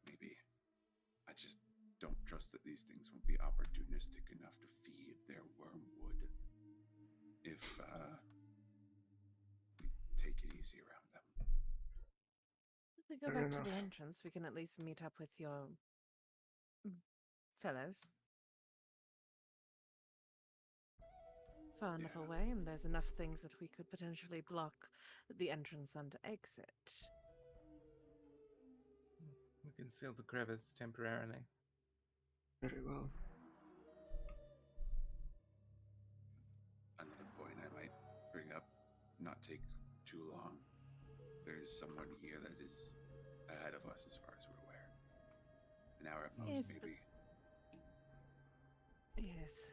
Maybe. I just don't trust that these things won't be opportunistic enough to feed their wormwood. If we take it easy around them. If we go Fair back to the enough. entrance, we can at least meet up with your fellows. Far enough Yeah. away, and there's enough things that we could potentially block the entrance and exit. We can seal the crevice temporarily. Very well. Another point I might bring up, not take too long. There's someone here that is ahead of us as far as we're aware. An hour at most, Yes, but- maybe. Yes.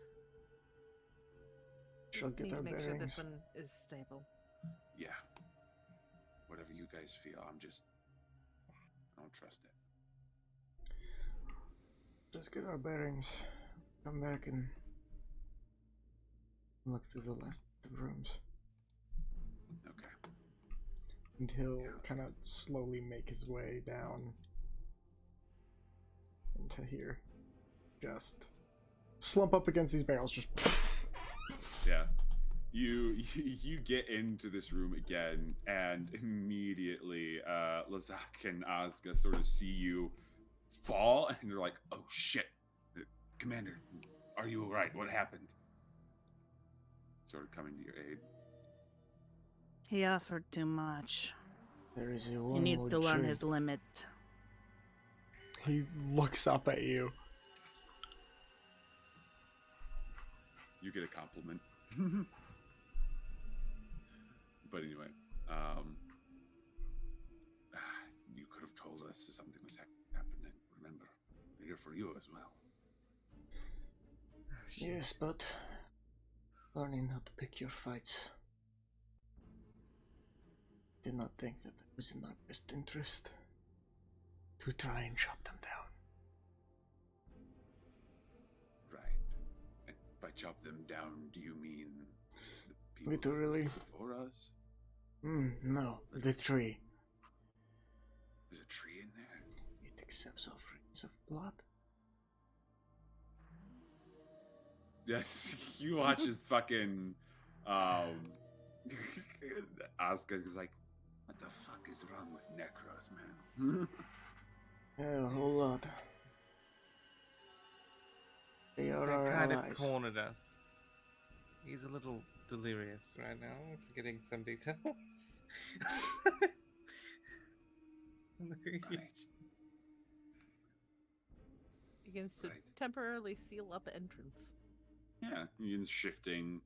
Shall Just get need our to make sure this bearings. one is stable. Yeah. Whatever you guys feel, I don't trust it. Let's get our bearings. Come back and look through the last of the rooms. Okay. And he'll Yeah. kind of slowly make his way down into here. Just slump up against these barrels. Just Yeah. You get into this room again, and immediately Lazak and Asuka sort of see you fall, and they're like, "Oh shit, Commander, are you all right? What happened?" Sort of coming to your aid. He offered too much. there is a He one needs to learn his limit. He looks up at you. You get a compliment. But anyway, you could have told us if something was happening. Remember, we're here for you as well. Yes, but learning how to pick your fights. Did not think that it was in our best interest to try and chop them down. Right. And by chop them down, do you mean the people Literally. before us? No, the tree. There's a tree in there. It accepts offerings of blood. Yes, you watch his fucking Asuka is like, what the fuck is wrong with Necros, man? Yeah, a whole lot. They are our They kind of allies. cornered us. He's a little delirious right now, forgetting some details. Look at you. Right. Begins to Right. temporarily seal up entrance. Yeah, he's shifting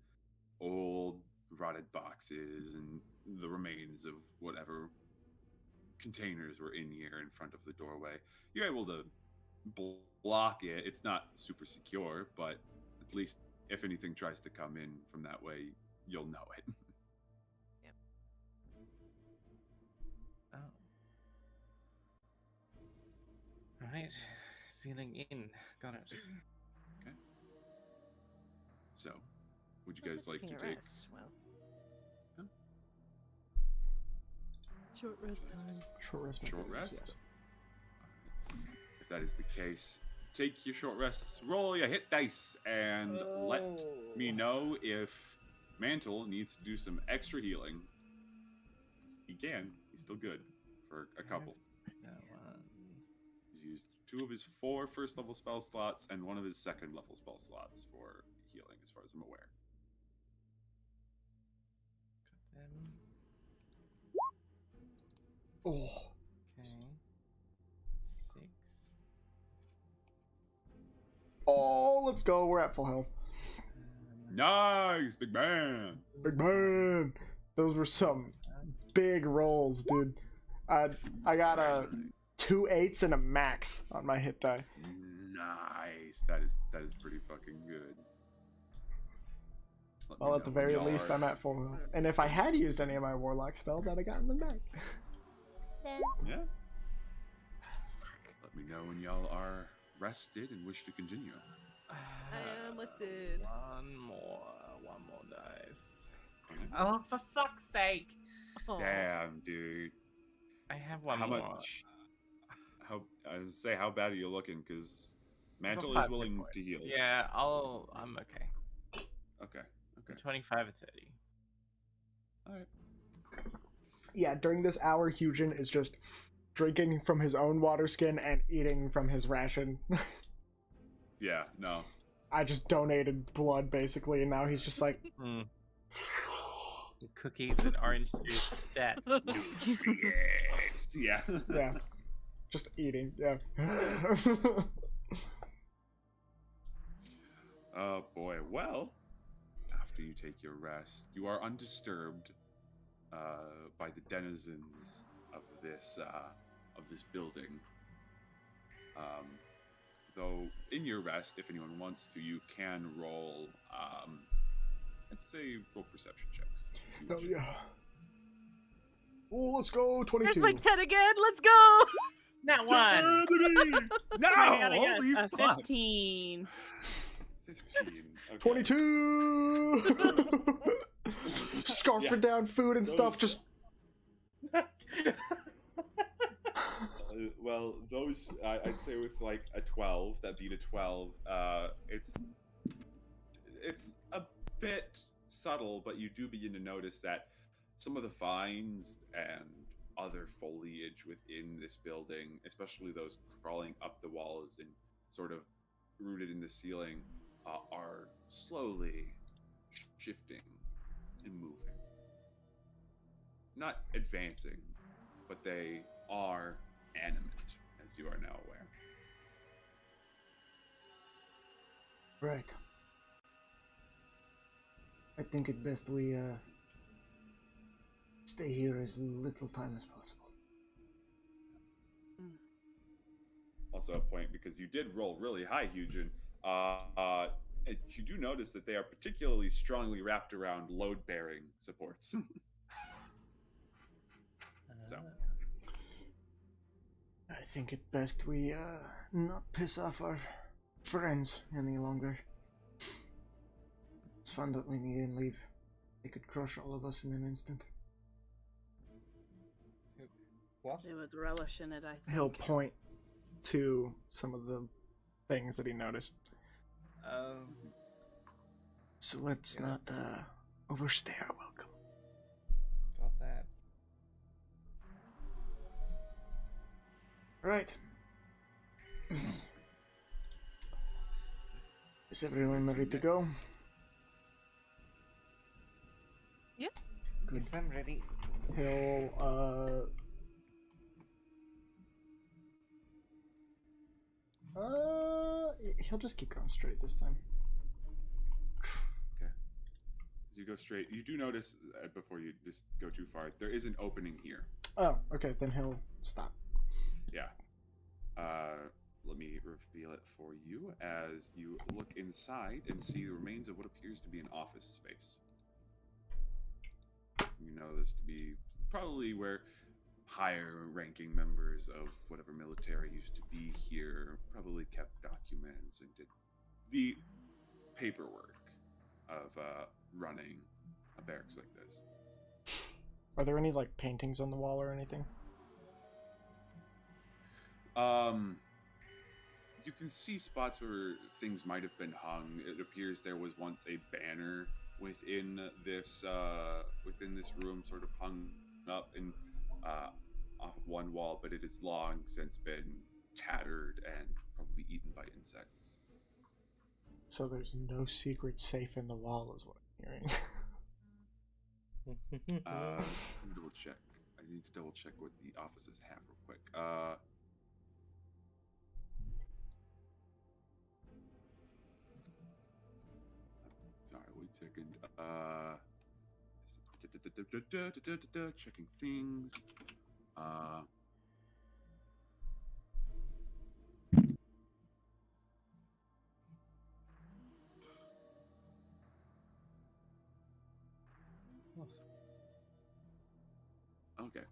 old rotted boxes and the remains of whatever containers were in here in front of the doorway. You're able to block it. It's not super secure, but at least if anything tries to come in from that way, you'll know it. Oh. Right. Sealing in. Got it. Okay. So, would you guys like to Taking a take? rest. Well, Huh? short rest time. Short rest. my Short goodness, rest? Yes. If that is the case, take your short rests, roll your hit dice, and let me know if Mantle needs to do some extra healing. He can. He's still good for a couple. That one. He's used 2 of his 4 first-level spell slots and 1 of his second-level spell slots for healing, as far as I'm aware. Got them. Oh. Okay. 6. Oh, let's go. We're at full health. Nice, big man. Big man. Those were some big rolls, dude. I got a 2 8s and a max on my hit die. Nice. That is pretty fucking good. Let me Well, at the know when very y'all least, are- I'm at full health. And if I had used any of my warlock spells, I'd have gotten them back. Yeah. Let me know when y'all are rested and wish to continue. I am listed. One more dice. Okay. Oh, for fuck's sake! Aw. Damn, dude. I have one How more. much? How I was say how bad are you looking? Because I've got Mantle 5 is willing hit points. to heal. Yeah, I'm okay. Okay. Okay. 25 or 30. All right. Yeah, during this hour, Hugin is just drinking from his own water skin and eating from his ration. Yeah. No. I just donated blood, basically, and now he's just like, Cookies and orange juice stat. Nutrients. Yeah. yeah, just eating, yeah. Oh boy. Well, after you take your rest, you are undisturbed by the denizens of this building. Though in your rest, if anyone wants to, you can roll. Let's say roll perception checks. if you Hell wish. yeah. Oh, let's go, There's 22. my 10 again. Let's go. That one! No! Holy A fuck! 15. 15. Okay. 22! Scarfing Yeah. down food and stuff, Those- just... Well, those I'd say with like a 12, that beat a 12. It's a bit subtle, but you do begin to notice that some of the vines and other foliage within this building, especially those crawling up the walls and sort of rooted in the ceiling, are slowly shifting and moving. Not advancing, but they are animate, as you are now aware. Right. I think it best we, stay here as little time as possible. Also a point, because you did roll really high, Hugin. You do notice that they are particularly strongly wrapped around load-bearing supports. So. I think it best we, not piss off our friends any longer. It's fun that we needn't leave. They could crush all of us in an instant. What? They would relish in it, I think. He'll point to some of the things that he noticed. So let's Yes. not, overstay our welcome. Got that. Right. Is everyone ready to go? Yeah. Good. Yes, I'm ready. He'll, he'll just keep going straight this time. As you go straight, you do notice before you just go too far, there is an opening here. Oh, okay, then he'll stop. Yeah. Let me reveal it for you as you look inside and see the remains of what appears to be an office space. You know this to be probably where higher ranking members of whatever military used to be here probably kept documents and did the paperwork of running a barracks like this. Are there any like paintings on the wall or anything? You can see spots where things might have been hung. It appears there was once a banner within this room, sort of hung up and off of one wall, but it has long since been tattered and probably eaten by insects. So there's no secret safe in the wall, is what I'm hearing. Let me double check. I need to double check what the offices have real quick. Sorry, wait a second. Checking things. Okay.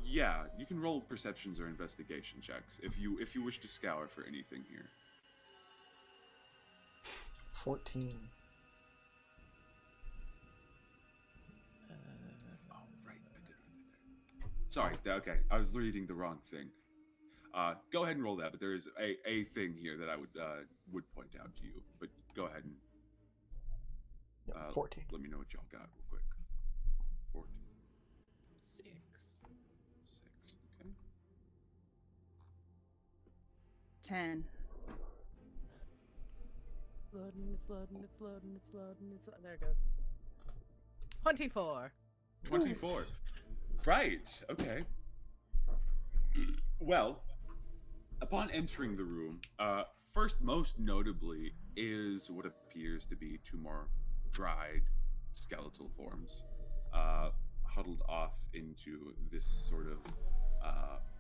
Yeah, you can roll perceptions or investigation checks if you wish to scour for anything here. 14. Oh, right, I did write it there. Sorry, okay, I was reading the wrong thing. Go ahead and roll that, but there is a thing here that I would point out to you. But go ahead and 14. let me know what y'all got real quick. 14. 6. 6. Okay. 10. Loading, it's loading, it's loading, it's loading, it's there it goes. 24. 24. Right. Okay. Well, upon entering the room, first, most notably, is what appears to be 2 more dried skeletal forms, huddled off into this sort of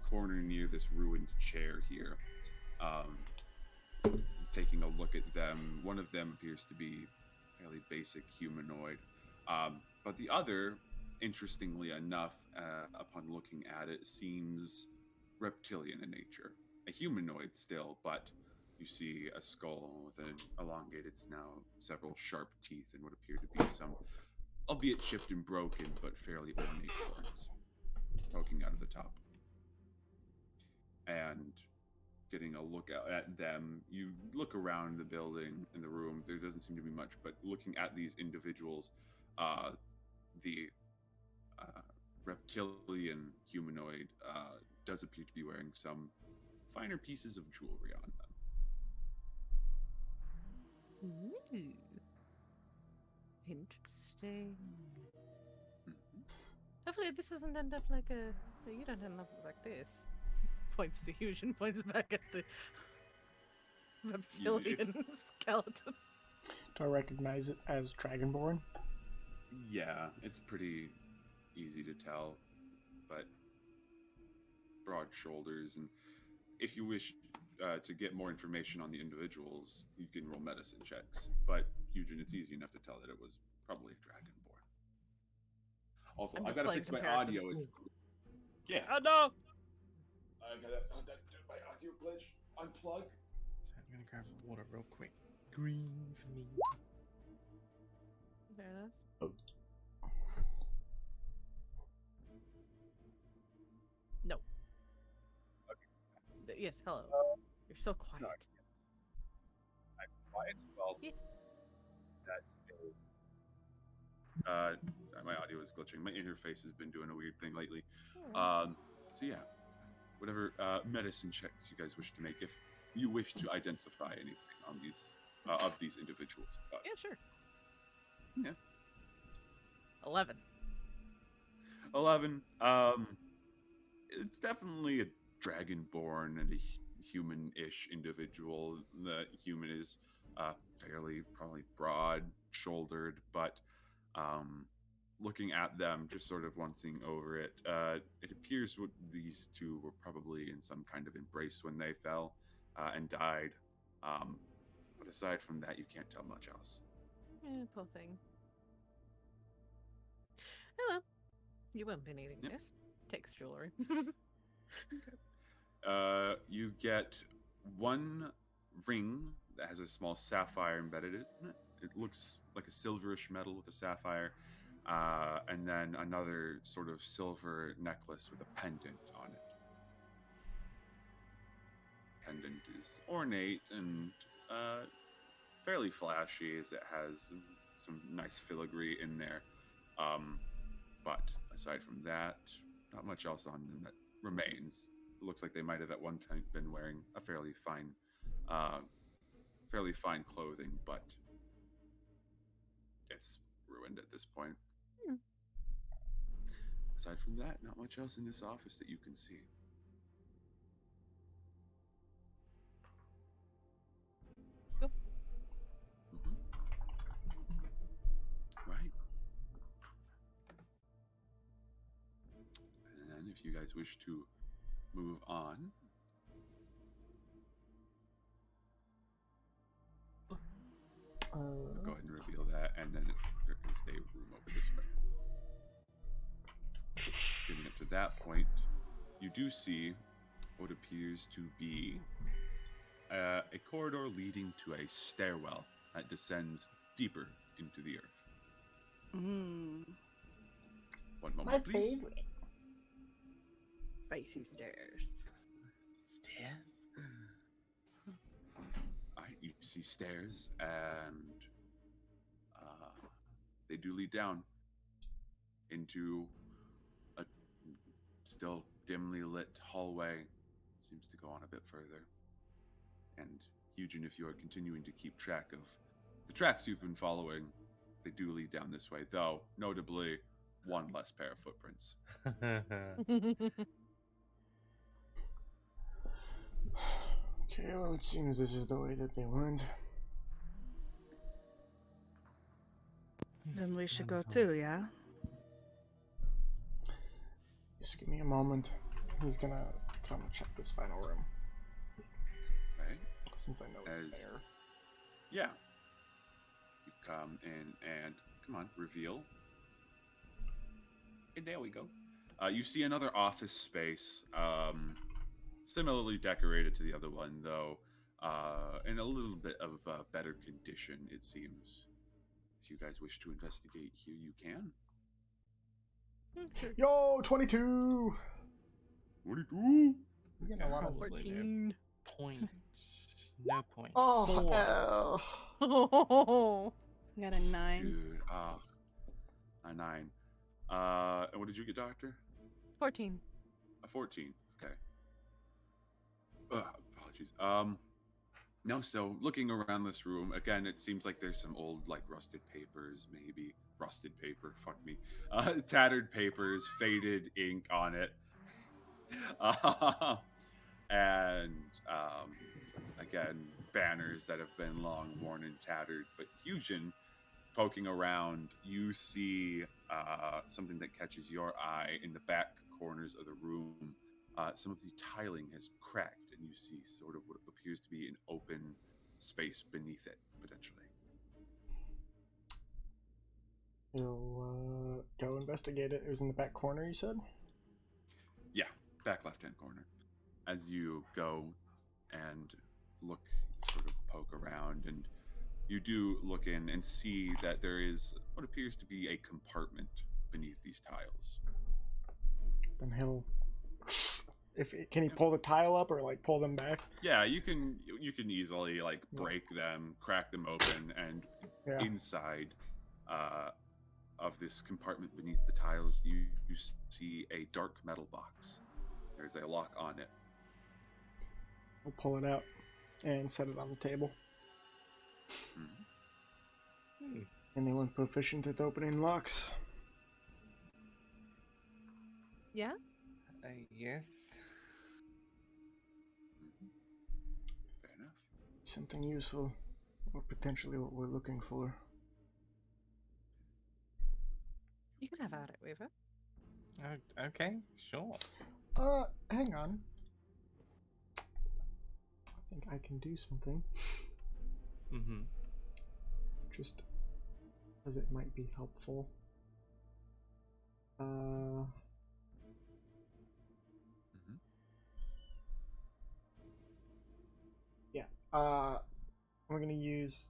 corner near this ruined chair here. Taking a look at them, one of them appears to be fairly basic humanoid, but the other, interestingly enough, upon looking at it, seems reptilian in nature. A humanoid still, but you see a skull with an elongated snout, several sharp teeth, and what appear to be some, albeit chipped and broken, but fairly ornate horns poking out of the top. And getting a look at them, you look around the building, in the room, there doesn't seem to be much, but looking at these individuals, the reptilian humanoid does appear to be wearing some finer pieces of jewelry on them. Ooh. Interesting. Mhm. Hopefully this doesn't end up like you don't end up like this. Points to Fusion, points back at the reptilian skeleton. Do I recognize it as Dragonborn? Yeah, it's pretty easy to tell, but broad shoulders. And if you wish to get more information on the individuals, you can roll medicine checks. But Eugen, it's easy enough to tell that it was probably a Dragonborn. Also, I'm I just gotta playing fix my comparison. audio. It's yeah. Oh no! I gotta do my audio glitch. Unplug. So I'm gonna grab some water real quick. Green for me. Fair enough. No. Yes, hello. You're so quiet. sorry. I'm quiet. Well, Yes. that is. Sorry, my audio is glitching. My interface has been doing a weird thing lately. So yeah, whatever medicine checks you guys wish to make, if you wish to identify anything on these of these individuals. Yeah, sure. Yeah. 11. 11. It's definitely a dragonborn and a human-ish individual. The human is fairly probably broad-shouldered, but looking at them, just sort of onceing over it, it appears these two were probably in some kind of embrace when they fell and died. But aside from that, you can't tell much else. Poor thing. Oh well, you won't be needing Yep. this. Takes jewelry. You get one ring that has a small sapphire embedded in it. It looks like a silverish metal with a sapphire. And then another sort of silver necklace with a pendant on it. Pendant is ornate and fairly flashy, as it has some nice filigree in there. But aside from that, not much else on them that remains. It looks like they might have at one time been wearing a fairly fine clothing, but it's ruined at this point. Aside from that, not much else in this office that you can see. Cool. Right. And then if you guys wish to move on. Go ahead and reveal that, and then there is a room over this way. Getting up to that point, you do see what appears to be a corridor leading to a stairwell that descends deeper into the earth. Mm, One moment, My please. favorite. spicy stairs. Stairs? You see stairs, and they do lead down into a still dimly lit hallway. Seems to go on a bit further. And Eugen, if you are continuing to keep track of the tracks you've been following, they do lead down this way, though notably one less pair of footprints. Okay, well, it seems this is the way that they went. Then we should go Wonderful. too, yeah? Just give me a moment. He's gonna come check this final room, Right? since I know it's As- there. Yeah. You come in and, come on, reveal. And there we go. You see another office space, similarly decorated to the other one, though in a little bit of better condition, it seems. If you guys wish to investigate here, you can. Yo, 22! 42! We're getting a lot of... Probably do. 14. Point. No point. Oh, 4. hell. Oh. I got a 9. Dude, a 9. And what did you get, Doctor? 14. A 14. Okay. Apologies. No, so looking around this room, again, it seems like there's some old, like, rusted papers, maybe. Rusted paper, fuck me. Tattered papers, faded ink on it. And, again, banners that have been long worn and tattered. But Eugen, poking around, you see something that catches your eye in the back corners of the room. Some of the tiling has cracked, and you see sort of what appears to be an open space beneath it, potentially. You'll go investigate it. It was in the back corner, you said? Yeah, back left-hand corner. As you go and look, sort of poke around, and you do look in and see that there is what appears to be a compartment beneath these tiles. Then he'll... Can he pull the tile up or, like, pull them back? Yeah, you can easily, like, break them, crack them open, and Yeah. inside of this compartment beneath the tiles, you see a dark metal box. There's a lock on it. We'll pull it out and set it on the table. Mhm. Anyone proficient at opening locks? Yeah? Yes. Fair enough. Something useful. or potentially what we're looking for. You can have at it, Weaver. Okay, sure. Hang on. I think I can do something. Mm-hmm. Just as it might be helpful. Yeah. I'm gonna use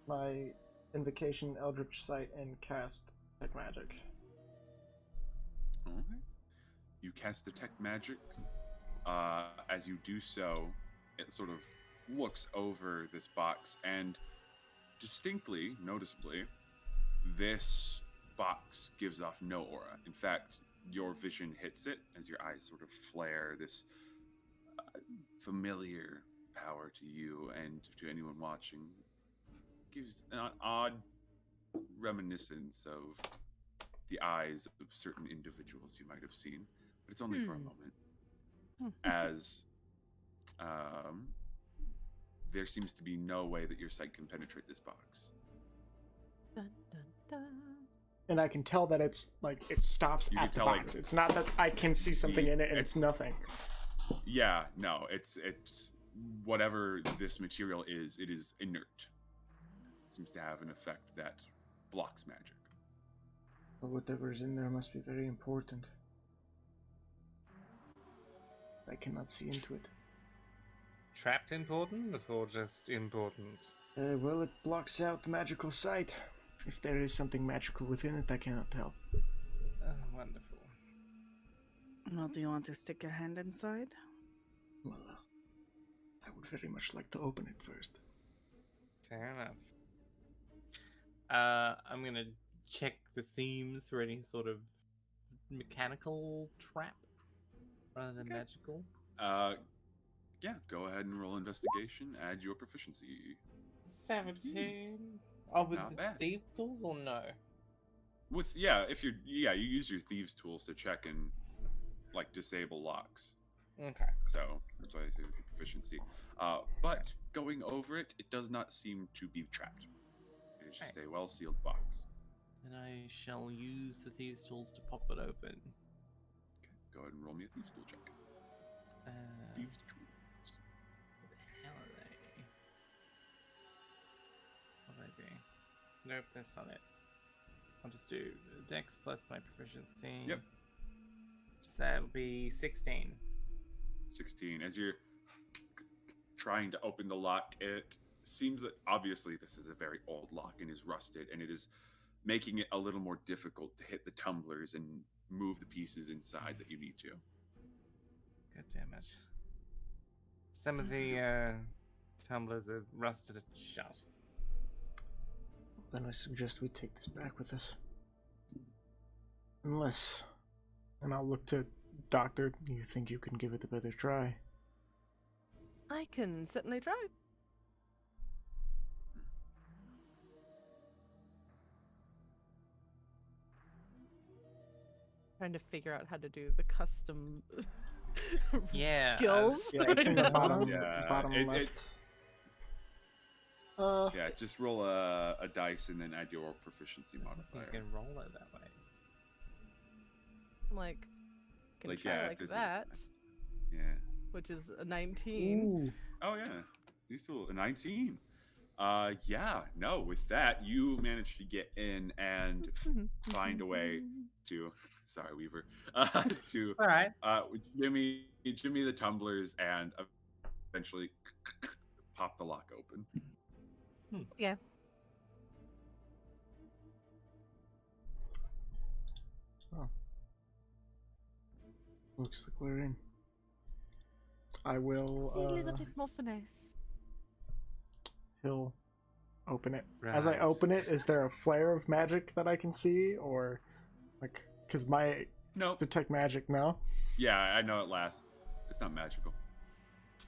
my Invocation Eldritch Sight and cast Tech Magic. Okay. You cast Detect Magic. As you do so, it sort of looks over this box, and distinctly, noticeably, this box gives off no aura. In fact, your vision hits it as your eyes sort of flare this familiar power to you and to anyone watching. Gives an odd reminiscence of the eyes of certain individuals you might have seen, but it's only for a moment. As there seems to be no way that your sight can penetrate this box. Dun, dun, dun. And I can tell that it's like it stops You at can the tell, box. like, It's not that I can see something in it and it's nothing. Yeah, no, it's whatever this material is, it is inert. Seems to have an effect that blocks magic. But whatever's in there must be very important. I cannot see into it. Trapped important or just important? Well, it blocks out the magical sight. If there is something magical within it, I cannot tell. Oh, wonderful. Well, do you want to stick your hand inside? Well, I would very much like to open it first. Fair enough. I'm gonna check the seams for any sort of mechanical trap rather than magical. Yeah, go ahead and roll investigation. Add your proficiency. 17. Oh, with Not the bad. thieves' tools or no? With you use your thieves tools to check and like disable locks. Okay. So that's why I say with your proficiency. But going over it, it does not seem to be trapped. It is just a well sealed box. Then I shall use the thieves' tools to pop it open. Okay, go ahead and roll me a thieves tool check. Thieves tools. Where the hell are they? What do I do? Nope, that's not it. I'll just do Dex plus my proficiency. Yep. So that'll be 16. 16. As you're trying to open the lock, it seems that obviously this is a very old lock and is rusted, and it is making it a little more difficult to hit the tumblers and move the pieces inside that you need to. God damn it. Some of the tumblers are rusted shut. Then I suggest we take this back with us. Unless, and I'll look to Doctor, you think you can give it a better try? I can certainly try. Trying to figure out how to do the custom Yeah, skills. Yeah, it's in the bottom, Yeah, bottom left. Yeah, just roll a dice and then add your proficiency You modifier. can roll it that way. Like, can Like, try yeah, if like there's a- that, Yeah. which is a 19. Ooh. Oh yeah. You feel a 19. Yeah, no, with that you managed to get in and find a way to sorry, Weaver. To It's alright. Jimmy the tumblers and eventually pop the lock open. Yeah. Oh. Looks like we're in. I will, See a little bit more finesse. he'll open it. As I Right. open it, is there a flare of magic that I can see? Or, like, because my Nope. detect magic, no? Yeah, I know it lasts. It's not magical.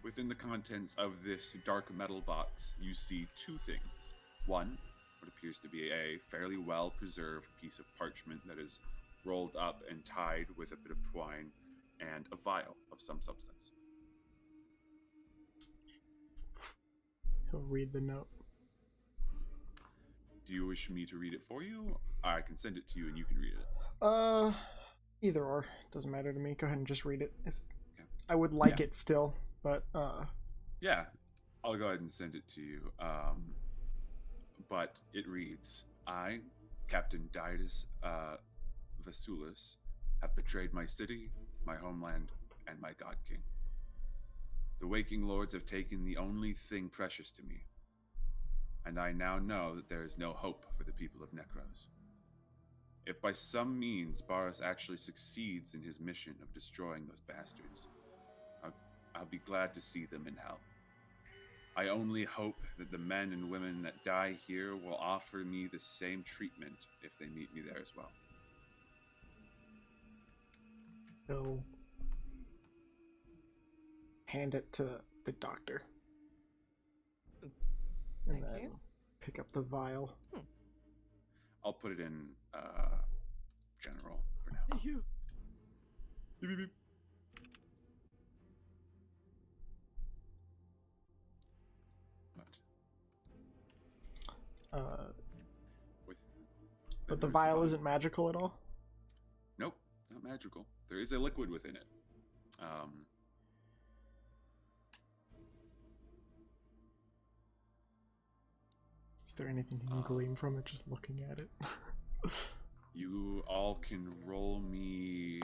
Within the contents of this dark metal box, you see two things. One, what appears to be a fairly well preserved piece of parchment that is rolled up and tied with a bit of twine, and a vial of some substance. He'll read the note. Do you wish me to read it for you? I can send it to you and you can read it. Either or doesn't matter to me. Go ahead and just read it. If Okay. I would like it still, but Yeah, I'll go ahead and send it to you. But it reads, I, Captain Didas Vasulis, have betrayed my city, my homeland, and my God King. The waking lords have taken the only thing precious to me, and I now know that there is no hope for the people of Necros. If by some means Baras actually succeeds in his mission of destroying those bastards, I'll be glad to see them in hell. I only hope that the men and women that die here will offer me the same treatment if they meet me there as well. he'll hand it to the doctor. And Thank then you. pick up the vial. I'll put it in general for now. Thank you. Beep, beep, beep. With But the where's vial isn't magical at all? Nope, not magical. There is a liquid within it. Is there anything you can glean from it just looking at it? You all can roll me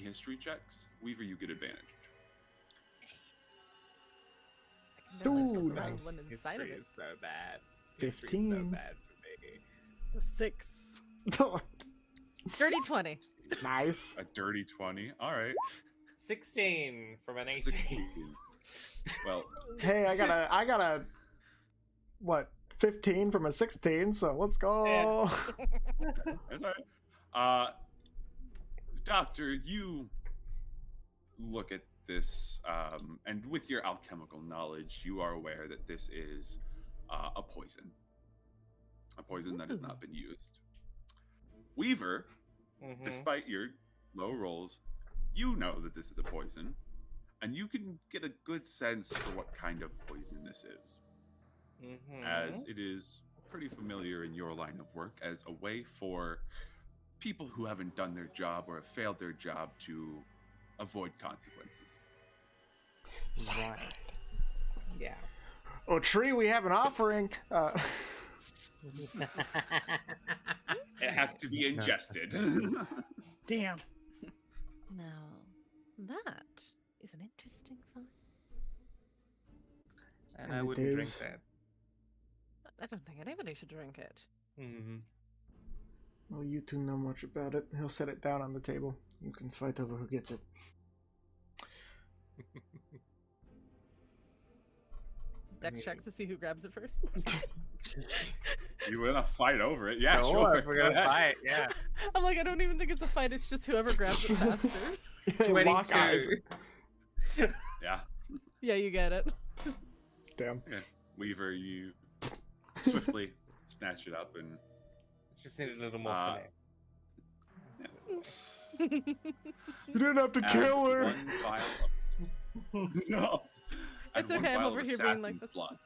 history checks. Weaver, you get advantage. I can never Dude, decide nice. one inside of History it. is so bad. 15. History's so bad for me. It's a 6. Dirty 20. Nice. A dirty 20. All right. 16 from an 18. 16. Well, Hey, I got a what, 15 from a 16, so let's go. that's all right. Doctor, you look at this, and with your alchemical knowledge, you are aware that this is a poison. A poison that has not been used. Weaver, Mhm. despite your low rolls, you know that this is a poison, and you can get a good sense for what kind of poison this is, as it is pretty familiar in your line of work as a way for people who haven't done their job or have failed their job to avoid consequences. Right. Yeah. Oh, tree, we have an offering. It has to be ingested. Damn. Now, that is an interesting find. And And I it wouldn't drink is- that. I don't think anybody should drink it. Mm-hmm. Well, you two know much about it. He'll set it down on the table. You can fight over who gets it. Deck check to see who grabs it first. You want to fight over it? Yeah, Sure, sure. if we're gonna fight, yeah. I'm like, I don't even think it's a fight. It's just whoever grabs it faster. They lock eyes. 22. Yeah. Yeah, you get it. Damn. Weaver, you swiftly snatch it up and Just need a little more Uh, finesse. You didn't have to add kill her. one vial of... No. Add It's one okay, I'm vial over of here being like assassin's this. blood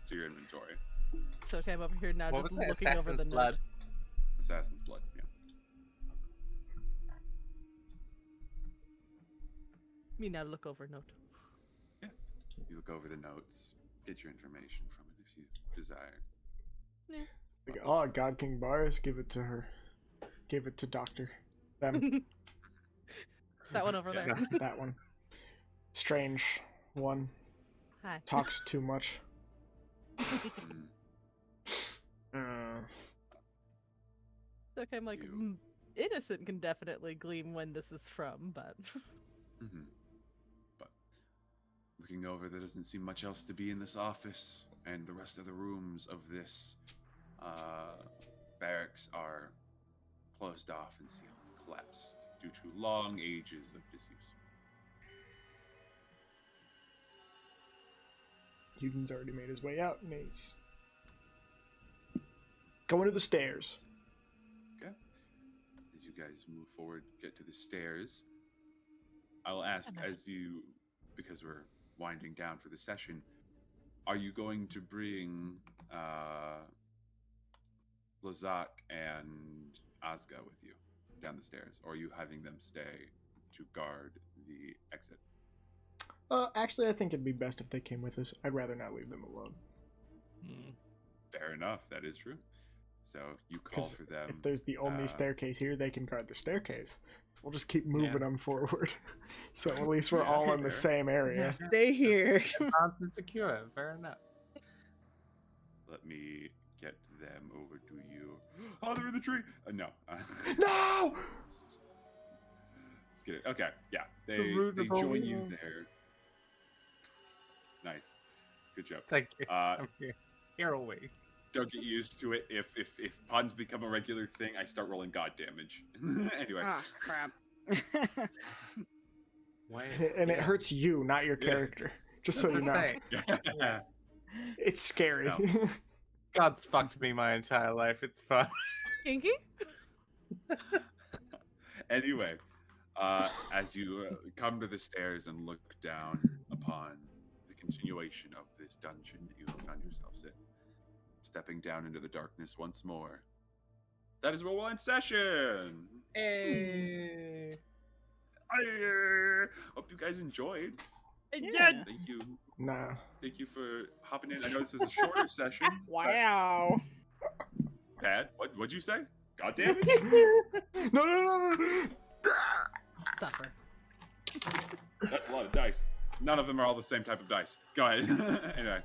to your inventory. It's okay, I'm over here now What just was that? looking over the Assassin's note. blood? Assassin's blood, yeah. Me now look over note. You look over the notes, get your information from it if you desire. Like, oh, God King Bars, give it to her. Give it to Doctor. Them. That one over Yeah. there. That one. Strange one. Hi. Talks too much. Mm. It's okay, I'm like, You- innocent can definitely glean when this is from, but Mm-hmm. But looking over, there doesn't seem much else to be in this office, and the rest of the rooms of this barracks are closed off and sealed, collapsed due to long ages of disuse. Eugen's already made his way out, and he's going to the stairs. Okay. As you guys move forward, get to the stairs, I'll ask Imagine. as you, because we're winding down for the session, are you going to bring Lazak and Azga with you down the stairs, or are you having them stay to guard the exit? Actually, I think it'd be best if they came with us. I'd rather not leave them alone. Fair enough. That is true. So you call for them. If there's the only staircase here, they can guard the staircase. We'll just keep moving them forward. So at least we're all in the same area. Stay here. Advanced and secure. Fair enough. Let me get them over to you. Oh, they're in the tree. No. No! Let's get it. Okay. Yeah. They Rootable. join you there. Nice. Good job. Thank you. I'm here. Here away. Don't get used to it. If puns become a regular thing, I start rolling god damage. Anyway. Ah, crap. And it hurts you, not your character. Just so you know. Yeah. It's scary. No. God's fucked me my entire life. It's fine. Kinky? Anyway, as you come to the stairs and look down upon the continuation of this dungeon that you have found yourselves in, stepping down into the darkness once more, that is where we'll end session. Hey. Hope you guys enjoyed. Yeah. Thank you. Nah. Thank you for hopping in. I know this is a shorter session. Wow. Pat, what'd you say? God damn it. No. Suffer. That's a lot of dice. None of them are all the same type of dice. Go ahead. Anyway.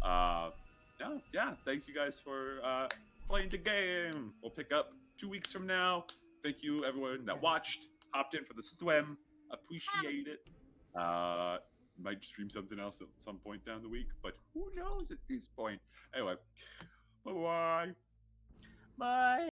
No, yeah. Thank you guys for playing the game. We'll pick up 2 weeks from now. Thank you, everyone that watched, hopped in for the swim. Appreciate it. Might stream something else at some point down the week, but who knows at this point. Anyway, bye-bye. Bye.